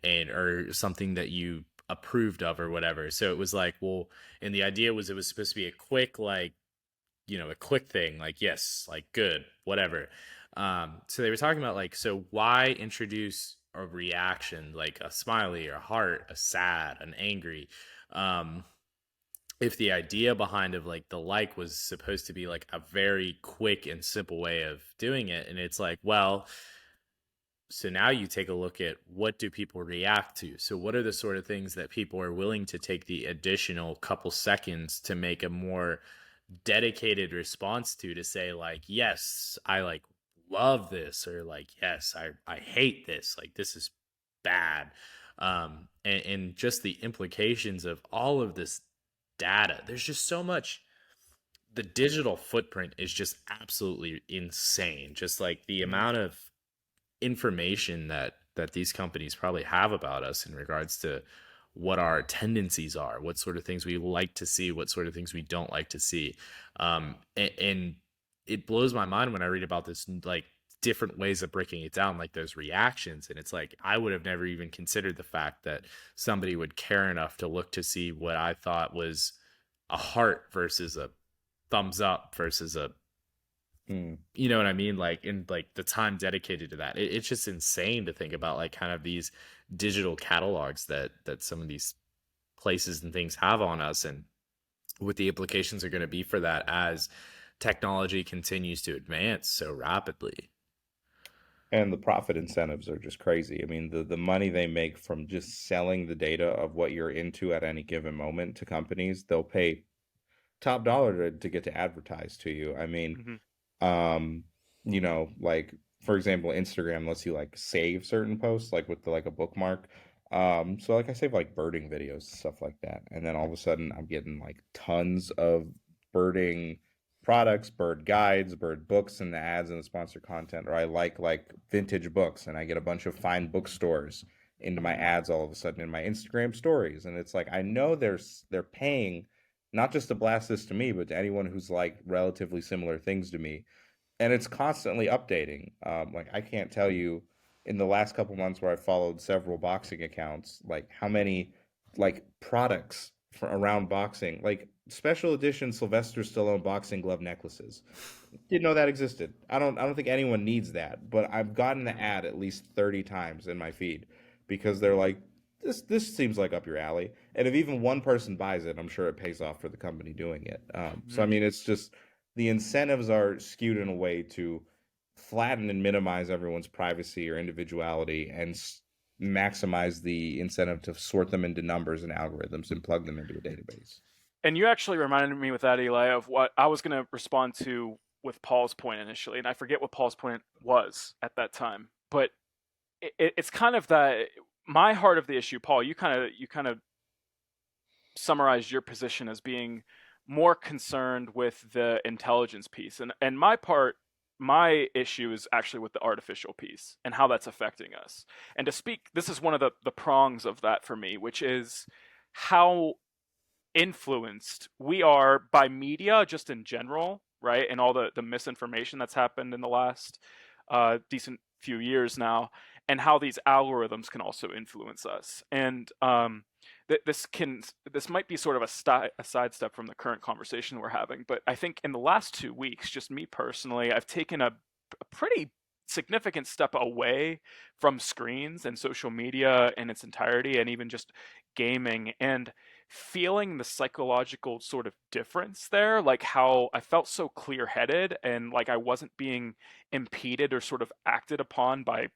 and or something that you approved of or whatever. So it was like, well, and the idea was it was supposed to be a quick, like, a quick thing, like, yes, like, good, whatever. So they were talking about, like, so why introduce a reaction like a smiley or a heart, a sad, an angry, um if the idea behind of like the like was supposed to be like a very quick and simple way of doing it. And it's like, well, so now you take a look at what do people react to, so what are the sort of things that people are willing to take the additional couple seconds to make a more dedicated response to say, like, yes, I like love this, or like, yes, I hate this, like, this is bad. And just the implications of all of this data, there's just so much. The digital footprint is just absolutely insane, just like the mm, amount of information that these companies probably have about us in regards to what our tendencies are, what sort of things we like to see, what sort of things we don't like to see. And it blows my mind when I read about this, like, different ways of breaking it down, like those reactions. And it's like, I would have never even considered the fact that somebody would care enough to look to see what I thought was a heart versus a thumbs up versus a, Mm. you know what I mean? Like, in like the time dedicated to that. It's just insane to think about, like, kind of these digital catalogs that some of these places and things have on us, and what the implications are going to be for that as technology continues to advance so rapidly. And the profit incentives are just crazy. I mean, the money they make from just selling the data of what you're into at any given moment to companies, they'll pay top dollar to get to advertise to you. I mean, mm-hmm, um, like for example, Instagram lets you like save certain posts like with like a bookmark. So like I save like birding videos, stuff like that. And then all of a sudden I'm getting like tons of birding products, bird guides, bird books and the ads and the sponsored content. Or I like vintage books and I get a bunch of fine bookstores into my mm-hmm, ads all of a sudden in my Instagram stories. And it's like I know they're paying not just to blast this to me, but to anyone who's like relatively similar things to me. And it's constantly updating. Like I can't tell you in the last couple months where I followed several boxing accounts, like how many like products for around boxing, like special edition Sylvester Stallone boxing glove necklaces. Didn't know that existed. I don't think anyone needs that, but I've gotten the ad at least 30 times in my feed because they're like this seems like up your alley. And if even one person buys it, I'm sure it pays off for the company doing it. So I mm-hmm. mean it's just the incentives are skewed in a way to flatten and minimize everyone's privacy or individuality and maximize the incentive to sort them into numbers and algorithms and plug them into a database. And you actually reminded me with that, Eli, of what I was going to respond to with Paul's point initially, and I forget what Paul's point was at that time, but it's kind of that my heart of the issue, Paul. You kind of summarized your position as being more concerned with the intelligence piece, and my issue is actually with the artificial piece and how that's affecting us. And to speak, this is one of the prongs of that for me, which is how influenced we are by media just in general, right? And all the misinformation that's happened in the last decent few years now, and how these algorithms can also influence us. And this might be sort of a sidestep from the current conversation we're having, but I think in the last 2 weeks, just me personally, I've taken a pretty significant step away from screens and social media in its entirety, and even just gaming, and feeling the psychological sort of difference there, like how I felt so clear-headed and like I wasn't being impeded or sort of acted upon by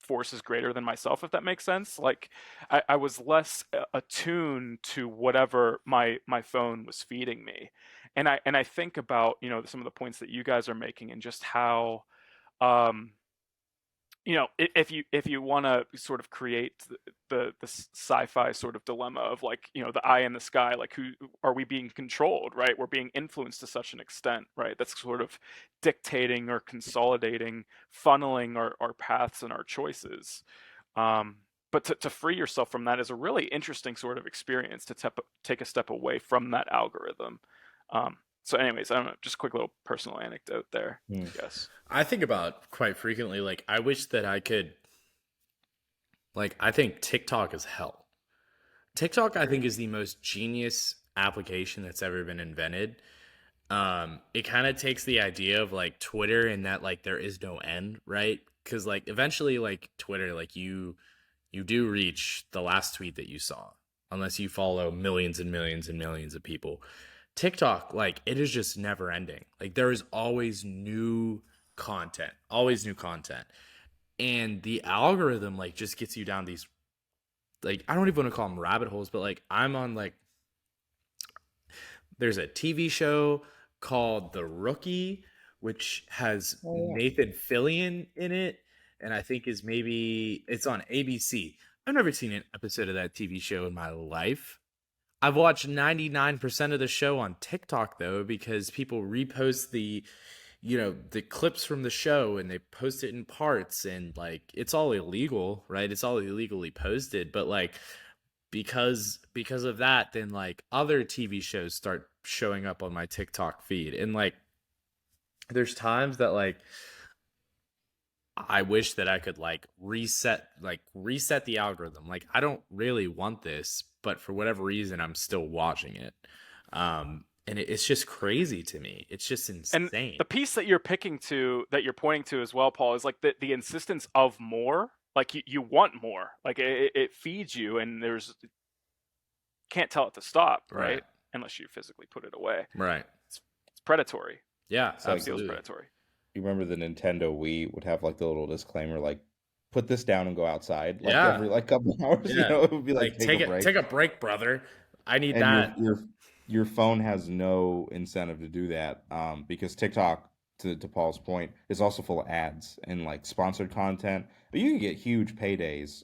forces greater than myself, if that makes sense. Like I was less attuned to whatever my phone was feeding me. And I think about, some of the points that you guys are making, and just how um if you want to sort of create the sci-fi sort of dilemma of, like, the eye in the sky, like, who are we being controlled, right? We're being influenced to such an extent, right? That's sort of dictating or consolidating, funneling our paths and our choices. But to free yourself from that is a really interesting sort of experience, to take a step away from that algorithm. So anyways, I don't know, just a quick little personal anecdote there, Hmm. I guess. I think about quite frequently, like, I wish that I could, like, I think TikTok is hell. TikTok, I think, Agreed. is the most genius application that's ever been invented. It kind of takes the idea of like Twitter, in that like there is no end, right? Because like eventually, like Twitter, like you do reach the last tweet that you saw, unless you follow millions and millions and millions of people. TikTok, like, it is just never ending. Like, there is always new content. And the algorithm, like, just gets you down these, like, I don't even want to call them rabbit holes, but like, I'm on, like, there's a TV show called The Rookie, which has Oh Nathan Fillion in it, and I think is maybe it's on ABC. I've never seen an episode of that TV show in my life. I've watched 99% of the show on TikTok, though, because people repost the clips from the show, and they post it in parts, and like it's all illegal, right? It's all illegally posted, but like because of that, then like other TV shows start showing up on my TikTok feed. And like there's times that like I wish that I could like reset the algorithm. Like, I don't really want this, but for whatever reason I'm still watching it. And it's just crazy to me. It's just And insane. the piece that you're pointing to as well, Paul, is like the insistence of more. Like, you want more. Like, it feeds you, and there's can't tell it to stop, Right. right? Unless you physically put it away. Right. It's predatory. Yeah, It's It like, feels absolutely. predatory. you remember the Nintendo Wii would have like the little disclaimer, like, put this down and go outside, like Yeah. every like couple hours, Yeah. it would be like, Like, take a break. take a break, brother. I need And that. your phone has no incentive to do that, because TikTok, to Paul's point, is also full of ads and like sponsored content. But you can get huge paydays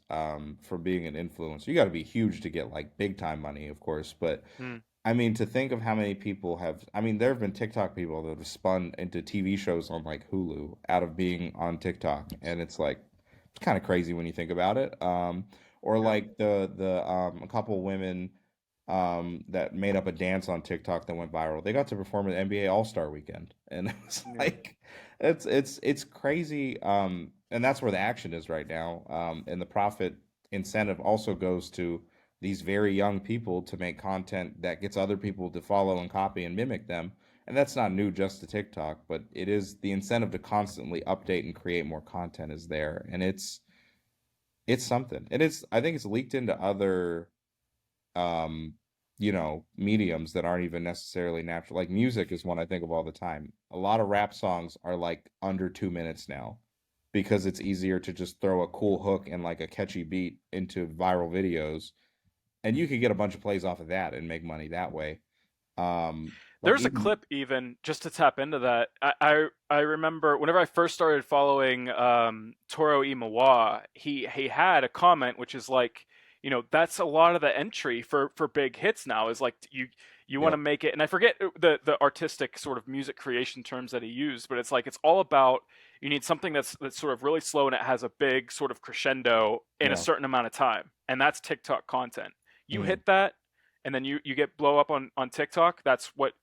for being an influencer. You got to be huge to get like big time money, of course. But Hmm. I mean, to think of how many people have, I mean, there have been TikTok people that have spun into TV shows on like Hulu out of being on TikTok, and it's like it's kind of crazy when you think about it. Or Yeah. like the a couple women that made up a dance on TikTok that went viral. They got to perform at NBA All-Star Weekend, and it was Yeah. like it's crazy. And that's where the action is right now. And the profit incentive also goes to these very young people to make content that gets other people to follow and copy and mimic them. And that's not new just to TikTok, but it is the incentive to constantly update and create more content is there. And it's something. And it's I think it's leaked into other um mediums that aren't even necessarily natural. Like music is one I think of all the time. A lot of rap songs are like under 2 minutes now because it's easier to just throw a cool hook and like a catchy beat into viral videos, and you could get a bunch of plays off of that and make money that way. Like There's a even clip, even just to tap into that. I remember whenever I first started following Toro Imawa, he had a comment which is like, that's a lot of the entry for big hits now, is like, you want to yep. make it, and I forget the artistic sort of music creation terms that he used, but it's like it's all about, you need something that's sort of really slow, and it has a big sort of crescendo in a Yeah. certain amount of time, and that's TikTok content. You Mm. hit that, and then you get blow up on TikTok. That's what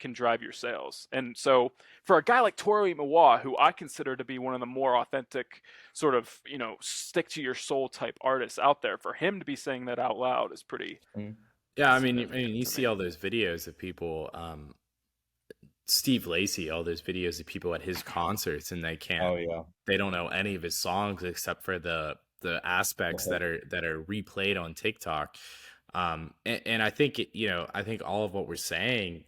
can drive your sales. And so for a guy like Tori Mawa, who I consider to be one of the more authentic sort of, stick to your soul type artists out there, for him to be saying that out loud is pretty Mm. Yeah, significant you to see me. all those videos of people, Steve Lacy, all those videos of people at his concerts, and Oh yeah. they don't know any of his songs except for the aspects Right. that are replayed on TikTok. And I think I think all of what we're saying,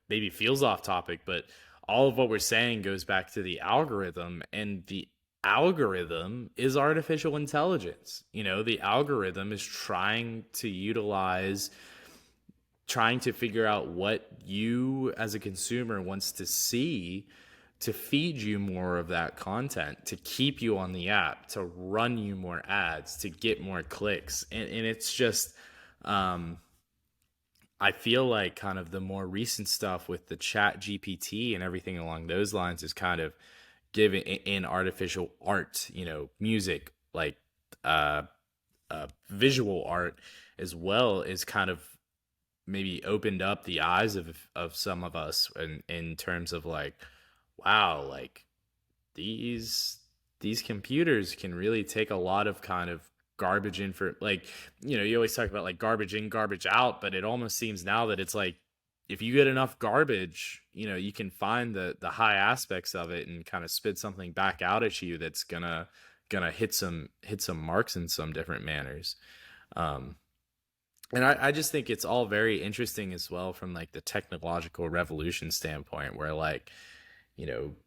maybe feels off topic, but all of what we're saying goes back to the algorithm, and the algorithm is artificial intelligence. The algorithm is trying to figure out what you as a consumer wants to see, to feed you more of that content, to keep you on the app, to run you more ads, to get more clicks. And it's just, um, I feel like kind of the more recent stuff with the chat GPT and everything along those lines is kind of giving in artificial art, music, like uh, visual art as well, is kind of maybe opened up the eyes of some of us in terms of like, wow, like these these computers can really take a lot of kind of garbage in, for like, you always talk about like garbage in, garbage out, but it almost seems now that it's like, if you get enough garbage, you can find the high aspects of it and kind of spit something back out at you that's gonna hit some marks in some different manners. um and I just think it's all very interesting as well from like the technological revolution standpoint, where like,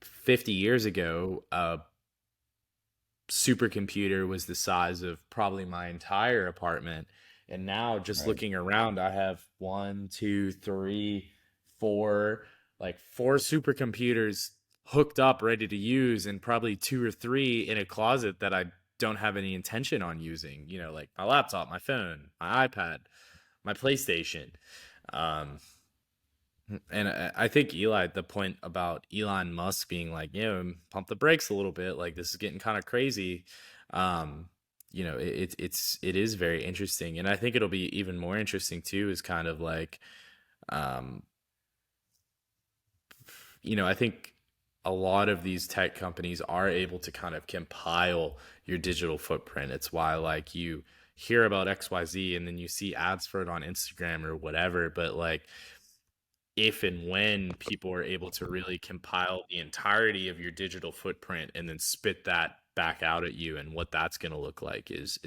50 years ago, a supercomputer was the size of probably my entire apartment. And now, just Right. looking around, I have one, two, three, four, like four supercomputers hooked up, ready to use, and probably two or three in a closet that I don't have any intention on using, like my laptop, my phone, my iPad, my PlayStation. Um, and I think Eli, the point about Elon Musk being like, pump the brakes a little bit, like this is getting kind of crazy. Um, it is very interesting, and I think it'll be even more interesting too. Is kind of like, um, I think a lot of these tech companies are able to kind of compile your digital footprint. It's why like you hear about XYZ and then you see ads for it on Instagram or whatever, but like, if and when people are able to really compile the entirety of your digital footprint and then spit that back out at you, and what that's going to look like is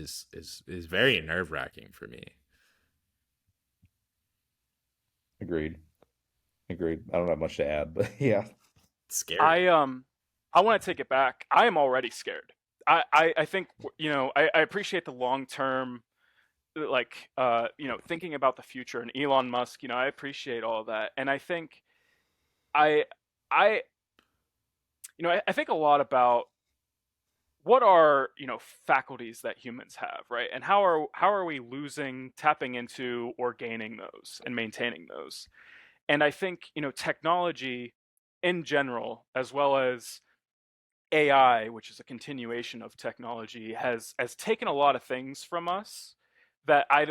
very nerve-wracking for me. Agreed. Agreed. I don't have much to add, but yeah. It's scary. I want to take it back. I am already scared. I think I appreciate the long term, like thinking about the future and Elon Musk. I appreciate all of that, and I think I I I think a lot about what are faculties that humans have, right? And how are we losing, tapping into, or gaining those and maintaining those? And I think technology in general, as well as AI, which is a continuation of technology, has taken a lot of things from us that I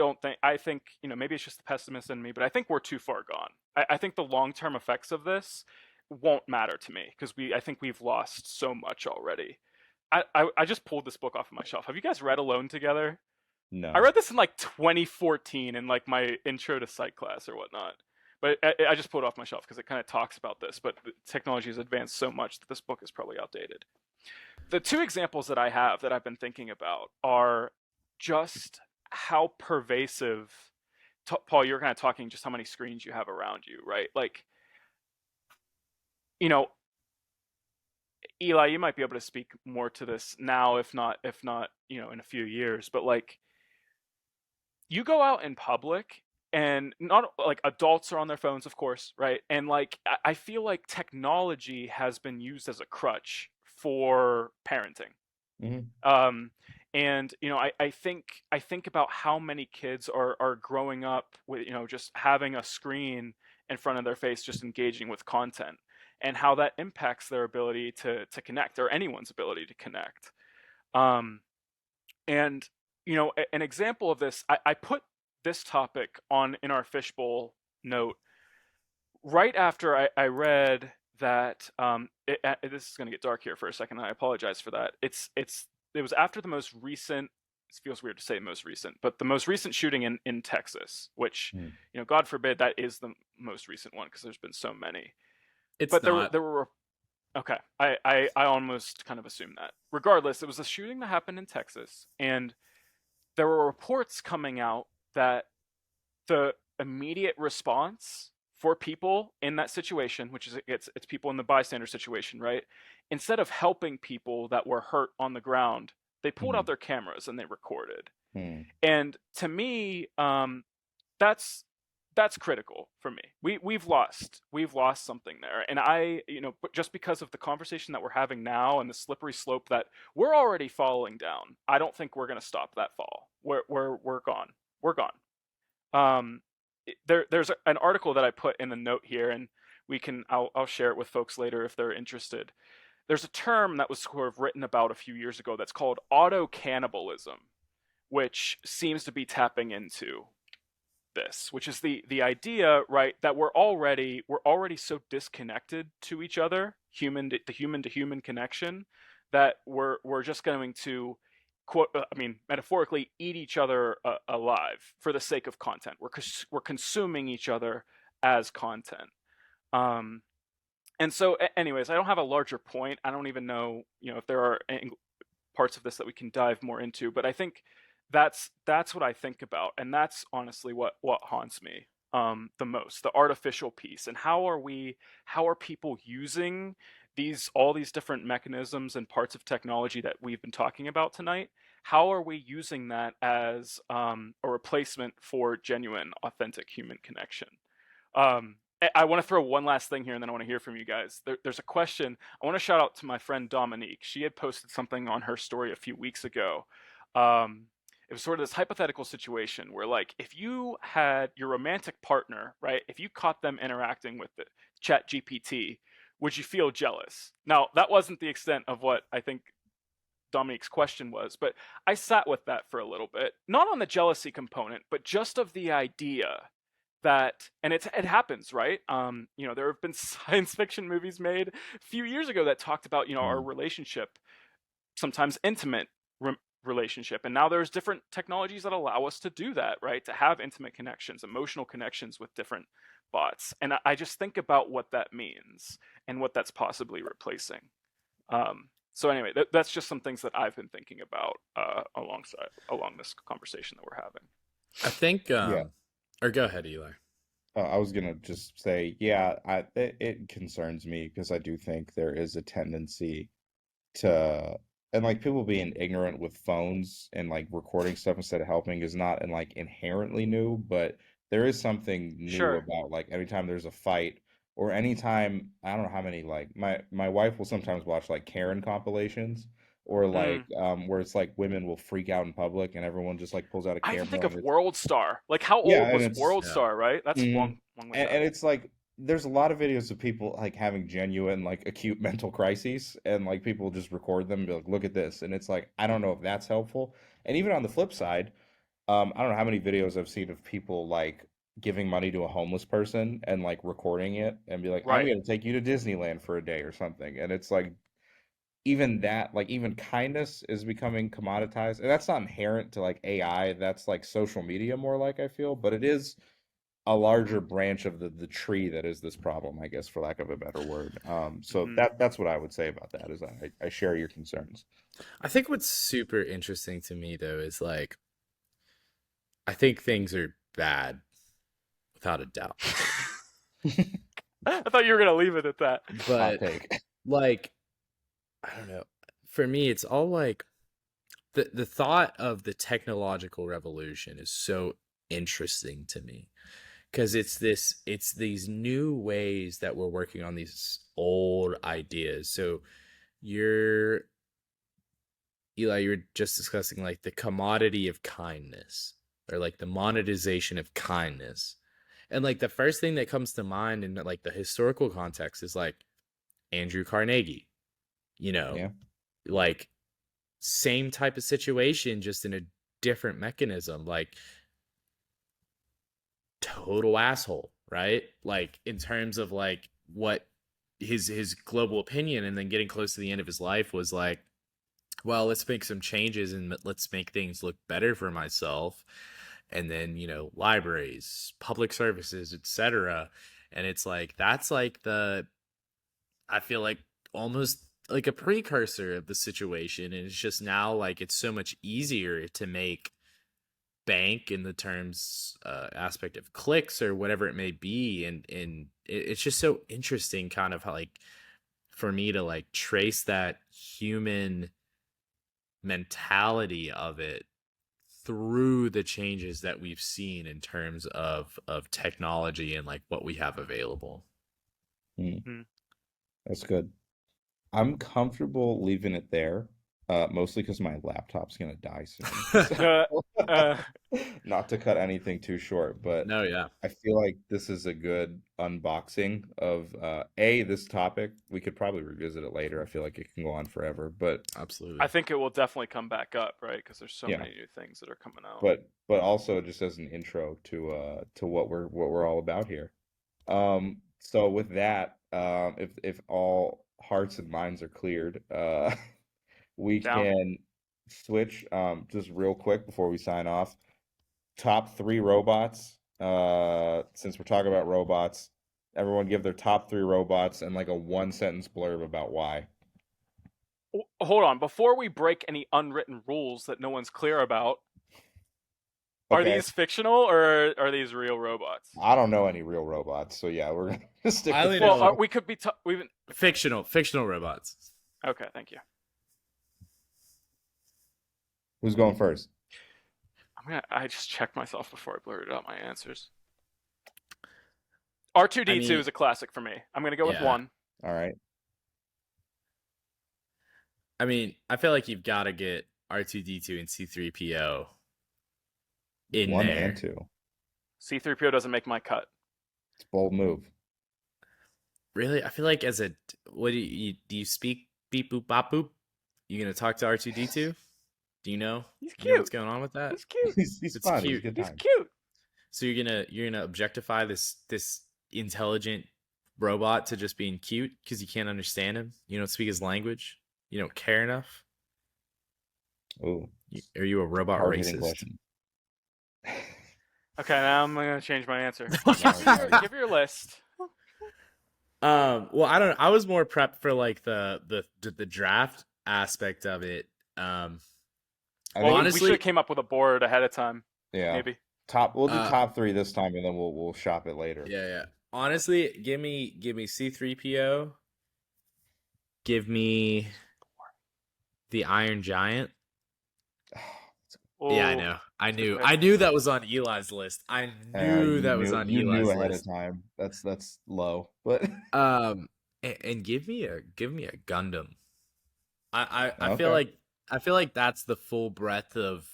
think maybe it's just the pessimist in me, but I think we're too far gone. I think the long term effects of this won't matter to me because I think we've lost so much already. I just pulled this book off of my shelf. Have you guys read Alone Together? I No. read this in like 2014 in like my intro to psych class or whatnot. But I just pulled it off my shelf because it kind of talks about this. But the technology has advanced so much that this book is probably outdated. The two examples that I have that I've been thinking about are just how pervasive. Paul, you're kind of talking just how many screens you have around you, right? Like, you know, Eli, you might be able to speak more to this now, if not, in a few years. But like, you go out in public and not like adults are on their phones, of course, right? And like I feel like technology has been used as a crutch for parenting. Hmm. um and I think about how many kids are growing up with just having a screen in front of their face, just engaging with content, and how that impacts their ability to connect, or anyone's ability to connect. Um and an example of this, I put this topic on in our fishbowl note right after I read that, this is going to get dark here for a second. I apologize for that. It was after the most recent. It feels weird to say most recent, but the most recent shooting in Texas, which, Mm. God forbid that is the most recent one because there's been so many. It's But not. there were okay. I almost kind of assumed that. Regardless, it was a shooting that happened in Texas, and there were reports coming out that the immediate response for people in that situation, which is it's people in the bystander situation, right? Instead of helping people that were hurt on the ground, they pulled out Mhm. their cameras and they recorded. Mm. And to me, that's that's critical for me. We've lost something there, and just because of the conversation that we're having now and the slippery slope that we're already falling down, I don't think we're going to stop that fall. We're gone. We're gone. um, there's an article that I put in the note here, and I'll share it with folks later if they're interested. There's a term that was sort of written about a few years ago that's called auto cannibalism, which seems to be tapping into this, which is the idea, right, that we're already so disconnected to each other, human to human connection, that we're just going to quote, I mean, metaphorically, eat each other alive for the sake of content. We're consuming each other as content. Um, and so, anyways, I don't have a larger point. I don't even know, if there are parts of this that we can dive more into. But I think that's what I think about, and that's honestly what haunts me the most, the artificial piece, and how are people using all these different mechanisms and parts of technology that we've been talking about tonight? How are we using that as a replacement for genuine, authentic human connection? I want to throw one last thing here, and then I want to hear from you guys. There's a question. I want to shout out to my friend Dominique. She had posted something on her story a few weeks ago. It was sort of this hypothetical situation where, like, if you had your romantic partner, right, if you caught them interacting with the Chat GPT, would you feel jealous? Now, that wasn't the extent of what I think Dominique's question was, but I sat with that for a little bit, not on the jealousy component, but just of the idea that, and it happens, right? There have been science fiction movies made a few years ago that talked about, our Mm. relationship, sometimes intimate relationship, and now there's different technologies that allow us to do that, right? To have intimate connections, emotional connections with different bots, and I just think about what that means and what that's possibly replacing. So anyway, that's just some things that I've been thinking about along this conversation that we're having. I think, Yeah. or go ahead, Eli. I was gonna just say, yeah, it concerns me because I do think there is a tendency to, and like people being ignorant with phones and like recording stuff instead of helping is not and like inherently new, but there is something new Sure. about like anytime there's a fight or anytime I don't know how many like my wife will sometimes watch like Karen compilations or like Mm. where it's like women will freak out in public and everyone just like pulls out a I even think camera and of it's World Star. Like, how yeah old and was it's World Yeah. Star, right? That's mhm. long way And back. it's like there's a lot of videos of people like having genuine like acute mental crises and like people just record them and be like, look at this. And it's like, I don't know if that's helpful. And even on the flip side, I don't know how many videos I've seen of people like giving money to a homeless person and like recording it and be like, I'm Right. gonna take you to Disneyland for a day or something. And it's like even that, like even kindness is becoming commoditized. And that's not inherent to like AI. That's like social media more like I feel, but it is a larger branch of the tree that is this problem, I guess, for lack of a better word. So Hmm. that's what I would say about that. Is I share your concerns. I think what's super interesting to me though is like I think things are bad without a doubt. I thought you were gonna leave it at that. Hot But take. like I don't know. For me it's all like the thought of the technological revolution is so interesting to me because it's these new ways that we're working on these old ideas. So you're Eli, you were just discussing like the commodity of kindness or like the monetization of kindness. And like the first thing that comes to mind in like the historical context is like Andrew Carnegie, you know, Yeah. like same type of situation, just in a different mechanism, like total asshole, right? Like in terms of like what his global opinion, and then getting close to the end of his life was like, well, let's make some changes and let's make things look better for myself. And then, libraries, public services, etc. And it's like that's like the I feel like almost like a precursor of the situation. And it's just now like it's so much easier to make bank in the terms aspect of clicks or whatever it may be. And it's just so interesting kind of how like for me to like trace that human mentality of it through the changes that we've seen in terms of technology and like what we have available. Hmm, Hmm. that's good. I'm comfortable leaving it there, mostly because my laptop's gonna die soon. So, Uh, uh, not to cut anything too short, but No, yeah, I feel like this is a good unboxing of A, this topic. We could probably revisit it later. I feel like it can go on forever, but I absolutely. think it will definitely come back up, right? Because there's so yeah, many new things that are coming out. but also just as an intro to what we're all about here. So with that, if all hearts and minds are cleared, we Down. can switch just real quick before we sign off. Top three robots. Since we're talking about robots, everyone give their top three robots and like a one sentence blurb about why. Hold on. Before we break any unwritten rules that no one's clear about, are Okay, these fictional or are these real robots? I don't know any real robots, so yeah, we're gonna stick I with only Well, know fictional. we could be. We've been. fictional robots. Okay, thank you. Who's going first? I just checked myself before I blurted out my answers. I R2D2 mean, is a classic for me. I'm gonna go with yeah. one. All right, I mean, I feel like you've got to get R2D2 and C3PO in one and there. two. C3PO doesn't make my cut. It's a bold move. Really, I feel like as a what do you speak beep boop bop boop? You gonna talk to R2D2? Do you know? He's You know what's cute. going on with that? He's cute. He's It's fun. He's a cute. good He's time. cute. So you're gonna objectify this intelligent robot to just being cute because you can't understand him. You don't speak his language. You don't care enough. Ooh, Are you a robot hard hitting racist? question. Okay, now I'm gonna change my answer. No, no. Give your list. Well, I don't know. I was more prepped for like the draft aspect of it. I Well, think we should have Honestly, came up with a board ahead of time. yeah. Maybe. Top. We'll do uh, top three this time, and then we'll shop it later. yeah. Honestly, give me C3PO. Give me the Iron Giant. Yeah, I Oh, know. I good knew. pick. I knew that was on Eli's list. I knew You that was knew on you knew Eli's ahead of list. time. That's low, but And give me a Gundam. I feel okay. like that's the full breadth of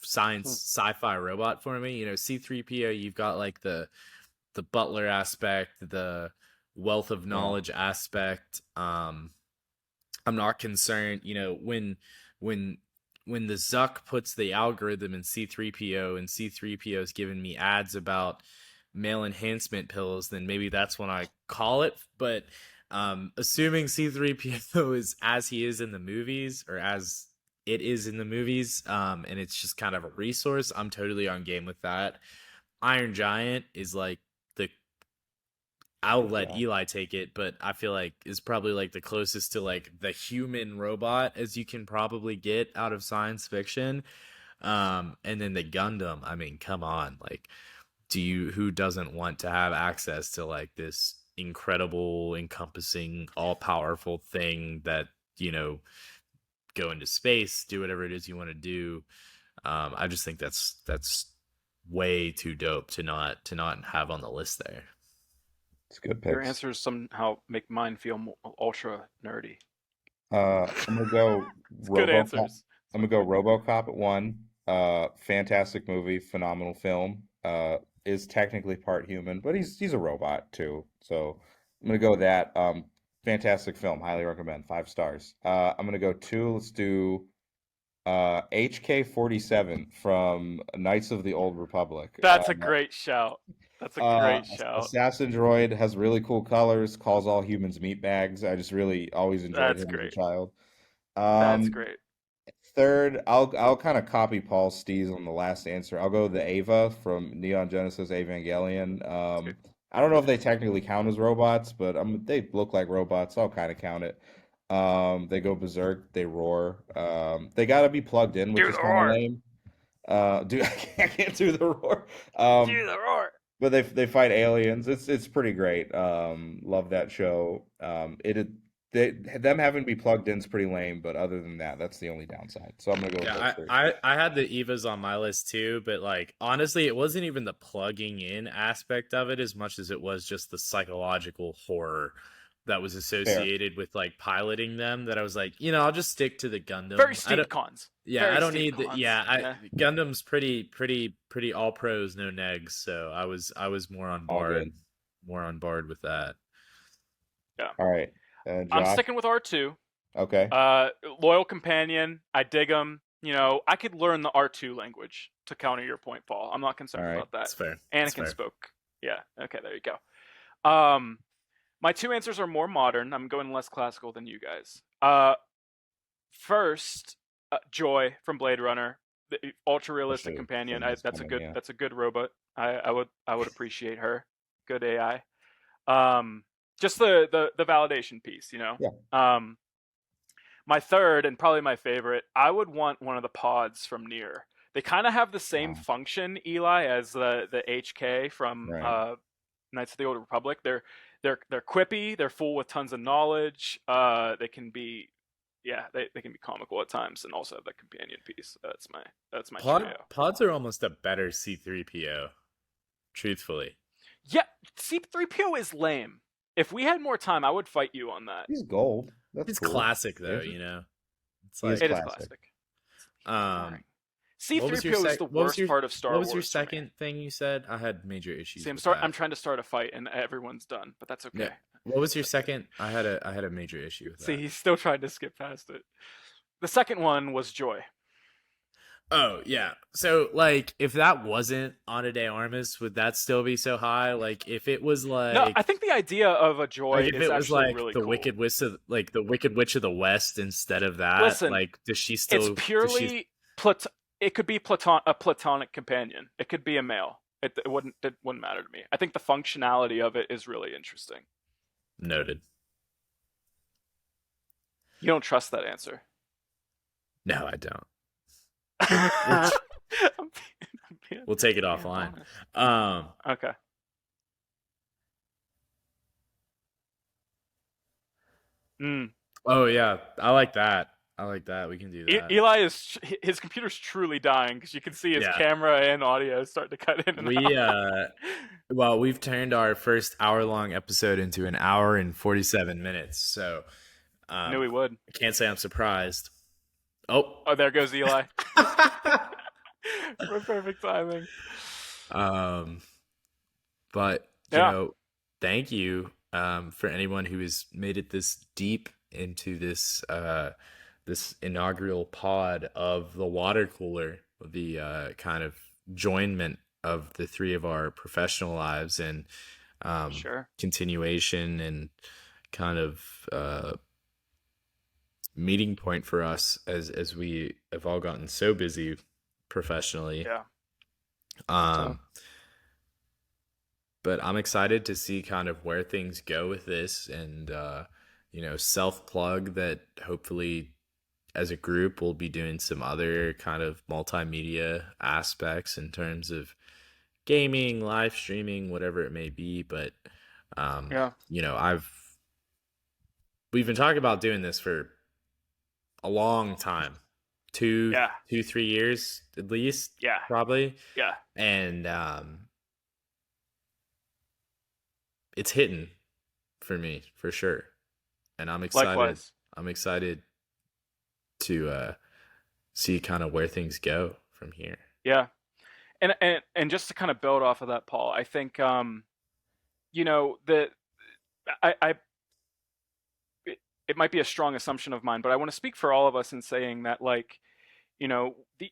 science sci-fi robot for me. C3PO, you've got like the butler aspect, the wealth of Yeah. knowledge aspect. I'm not concerned, when when the Zuck puts the algorithm in C3PO and C3PO is giving me ads about male enhancement pills, then maybe that's when I call it. But assuming C3PO is as he is in the movies, or as it is in the movies, and it's just kind of a resource, I'm totally on game with that. Iron Giant is like the I'll Good let job. Eli take it, but I feel like is probably like the closest to like the human robot as you can probably get out of science fiction. And then the Gundam, I mean, come on, like, who doesn't want to have access to like this incredible, encompassing, all powerful thing that, you know, go into space, do whatever it is you want to do. I just think that's way too dope to not have on the list there. It's good Your picks. answers somehow make mine feel ultra nerdy. I'm gonna go It's good RoboCop. answers. It's I'm my gonna go favorite. RoboCop at one. Fantastic movie, phenomenal film. Is technically part human, but he's a robot too. So I'm gonna go with that. Fantastic film, highly recommend. 5 stars. I'm gonna go two. Let's do HK-47 from Knights of the Old Republic. That's a great shout. That's a great shout. Assassin Droid has really cool colors, calls all humans meat bags. I just really always enjoyed That's him as a great. child. That's Um, great. Third, I'll kind of copy Paul Steez on the last answer. I'll go the Ava from Neon Genesis Evangelion. That's good. I don't know if they technically count as robots, but they look like robots, so I'll kind of count it. They go berserk, they roar. They gotta be plugged in, which Do is the kind of roar. lame. I can't do the roar. Do the roar. But they fight aliens. It's pretty great. Love that show. Them having to be plugged in is pretty lame, but other than that, that's the only downside. So I'm gonna go with those Yeah, three. I had the Evas on my list too, but like honestly, it wasn't even the plugging in aspect of it as much as it was just the psychological horror that was Fair. associated with like piloting them that I was like, I'll just stick to the Very Gundam. I steep don't cons. yeah, I Very don't steep need the cons. yeah, I Yeah. Gundam's pretty all pros, no negs, so I was All good. more on board with that. Yeah. All right. I'm Josh. sticking with R2. Okay. Uh, Loyal companion. I dig him. I could learn the R2 language to counter your point, Paul. I'm not All concerned right. about that. It's fair. It's Anakin fair. spoke. Yeah. Okay. There you go. My two answers are more modern. I'm going less classical than you guys. First, Joy from Blade Runner, the ultra I realistic should have companion. seen this That's a coming. good. Yeah. That's a good robot. I would appreciate her. Good AI. Um, just the validation piece. Yeah. My third and probably my favorite, I would want one of the pods from Nier. They kind of have the same Wow. function, Eli, as the HK from Right. Knights of the Old Republic. They're quippy. They're full with tons of knowledge. They can be, yeah, they can be comical at times, and also have that companion piece. That's my trio. Pods are almost a better C3PO, truthfully. Yeah, C3PO is lame. If we had more time, I would fight you on that. He's gold. That's It's cool. classic though, Yeah. It's He is It is like classic. classic. It's boring. um what was your C3PO is the worst part of Star what was your Wars for me. second thing you said? I had major See, issues I'm with start. that. I'm trying to start a fight, and everyone's done, but that's Yeah. okay. What was your second? I had a major issue with See, that. he's still trying to skip past it. The second one was Joy. Oh yeah. So like if that wasn't Ana de Armas, would that still be so high? Like if it was No, I think the idea of a like Joy if is it was actually like really the cool. Wicked Witch of the West instead of that, Listen, like it's does she purely It could be a platonic companion. It could be a male. It wouldn't matter to me. I think the functionality of it is really interesting. noted? You don't trust that answer. No, I don't. I'm We'll take it being offline. honest. Um, Okay. Mm. oh yeah, I like that. I like that. We can do that. Eli his computer's truly dying because you can see his Yeah. camera and audio starting to cut in and We out. well, we've turned our first hour-long episode into an hour and 47 minutes. So, I knew he would. I can't say I'm surprised. Oh. Oh, there goes Eli. For perfect timing. um but Yeah. thank you for anyone who has made it this deep into this inaugural pod of the water cooler, the kind of joinment of the three of our professional lives and Sure. continuation and kind of meeting point for us as we have all gotten so busy professionally. Yeah. But I'm excited to see kind of where things go with this and self plug that hopefully as a group we'll be doing some other kind of multimedia aspects in terms of gaming, live streaming, whatever it may be. But Yeah. we've been talking about doing this for a long time. Yeah. 3 years at least. Yeah. Probably. Yeah. And it's hitting for me for sure. And I'm excited. Likewise. I'm excited to see kind of where things go from here. Yeah. And just to kind of build off of that, Paul, I think that I it might be a strong assumption of mine, but I want to speak for all of us in saying that, like,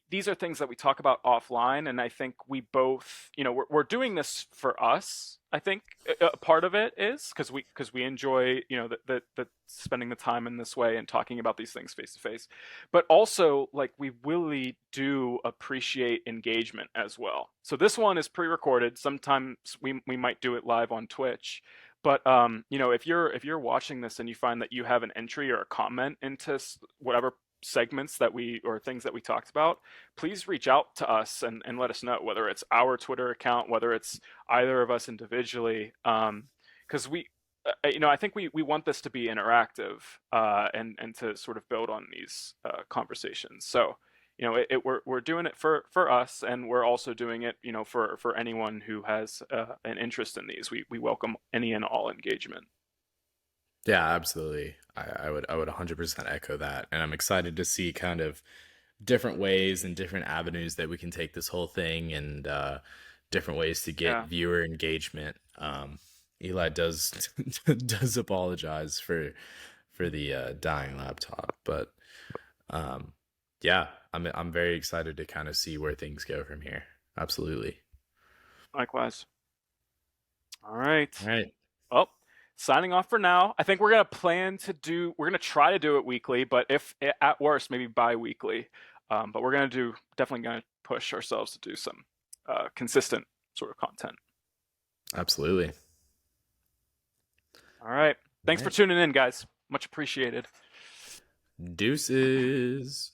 these are things that we talk about offline, and I think we both, we're doing this for us. I think a part of it is because we enjoy, the spending the time in this way and talking about these things face to face, but also like we really do appreciate engagement as well. So this one is pre-recorded. Sometimes we might do it live on Twitch. But if you're watching this and you find that you have an entry or a comment into whatever segments that we or things that we talked about, please reach out to us and let us know, whether it's our Twitter account, whether it's either of us individually, because I think we want this to be interactive, and to sort of build on these conversations. So we're doing it for us, and we're also doing it for anyone who has an interest in these. We welcome any and all engagement. Yeah, absolutely. I would 100% echo that, and I'm excited to see kind of different ways and different avenues that we can take this whole thing, and different ways to get Yeah, viewer engagement. Eli does does apologize for the dying laptop, but um, yeah, I'm very excited to kind of see where things go from here. Absolutely. likewise. All right. All right. Well, signing off for now. I think we're gonna try to do it weekly, but if at worst, maybe bi-weekly. But we're definitely gonna push ourselves to do some consistent sort of content. Absolutely. All right. All Thanks for right. tuning in, guys. Much appreciated. Deuces.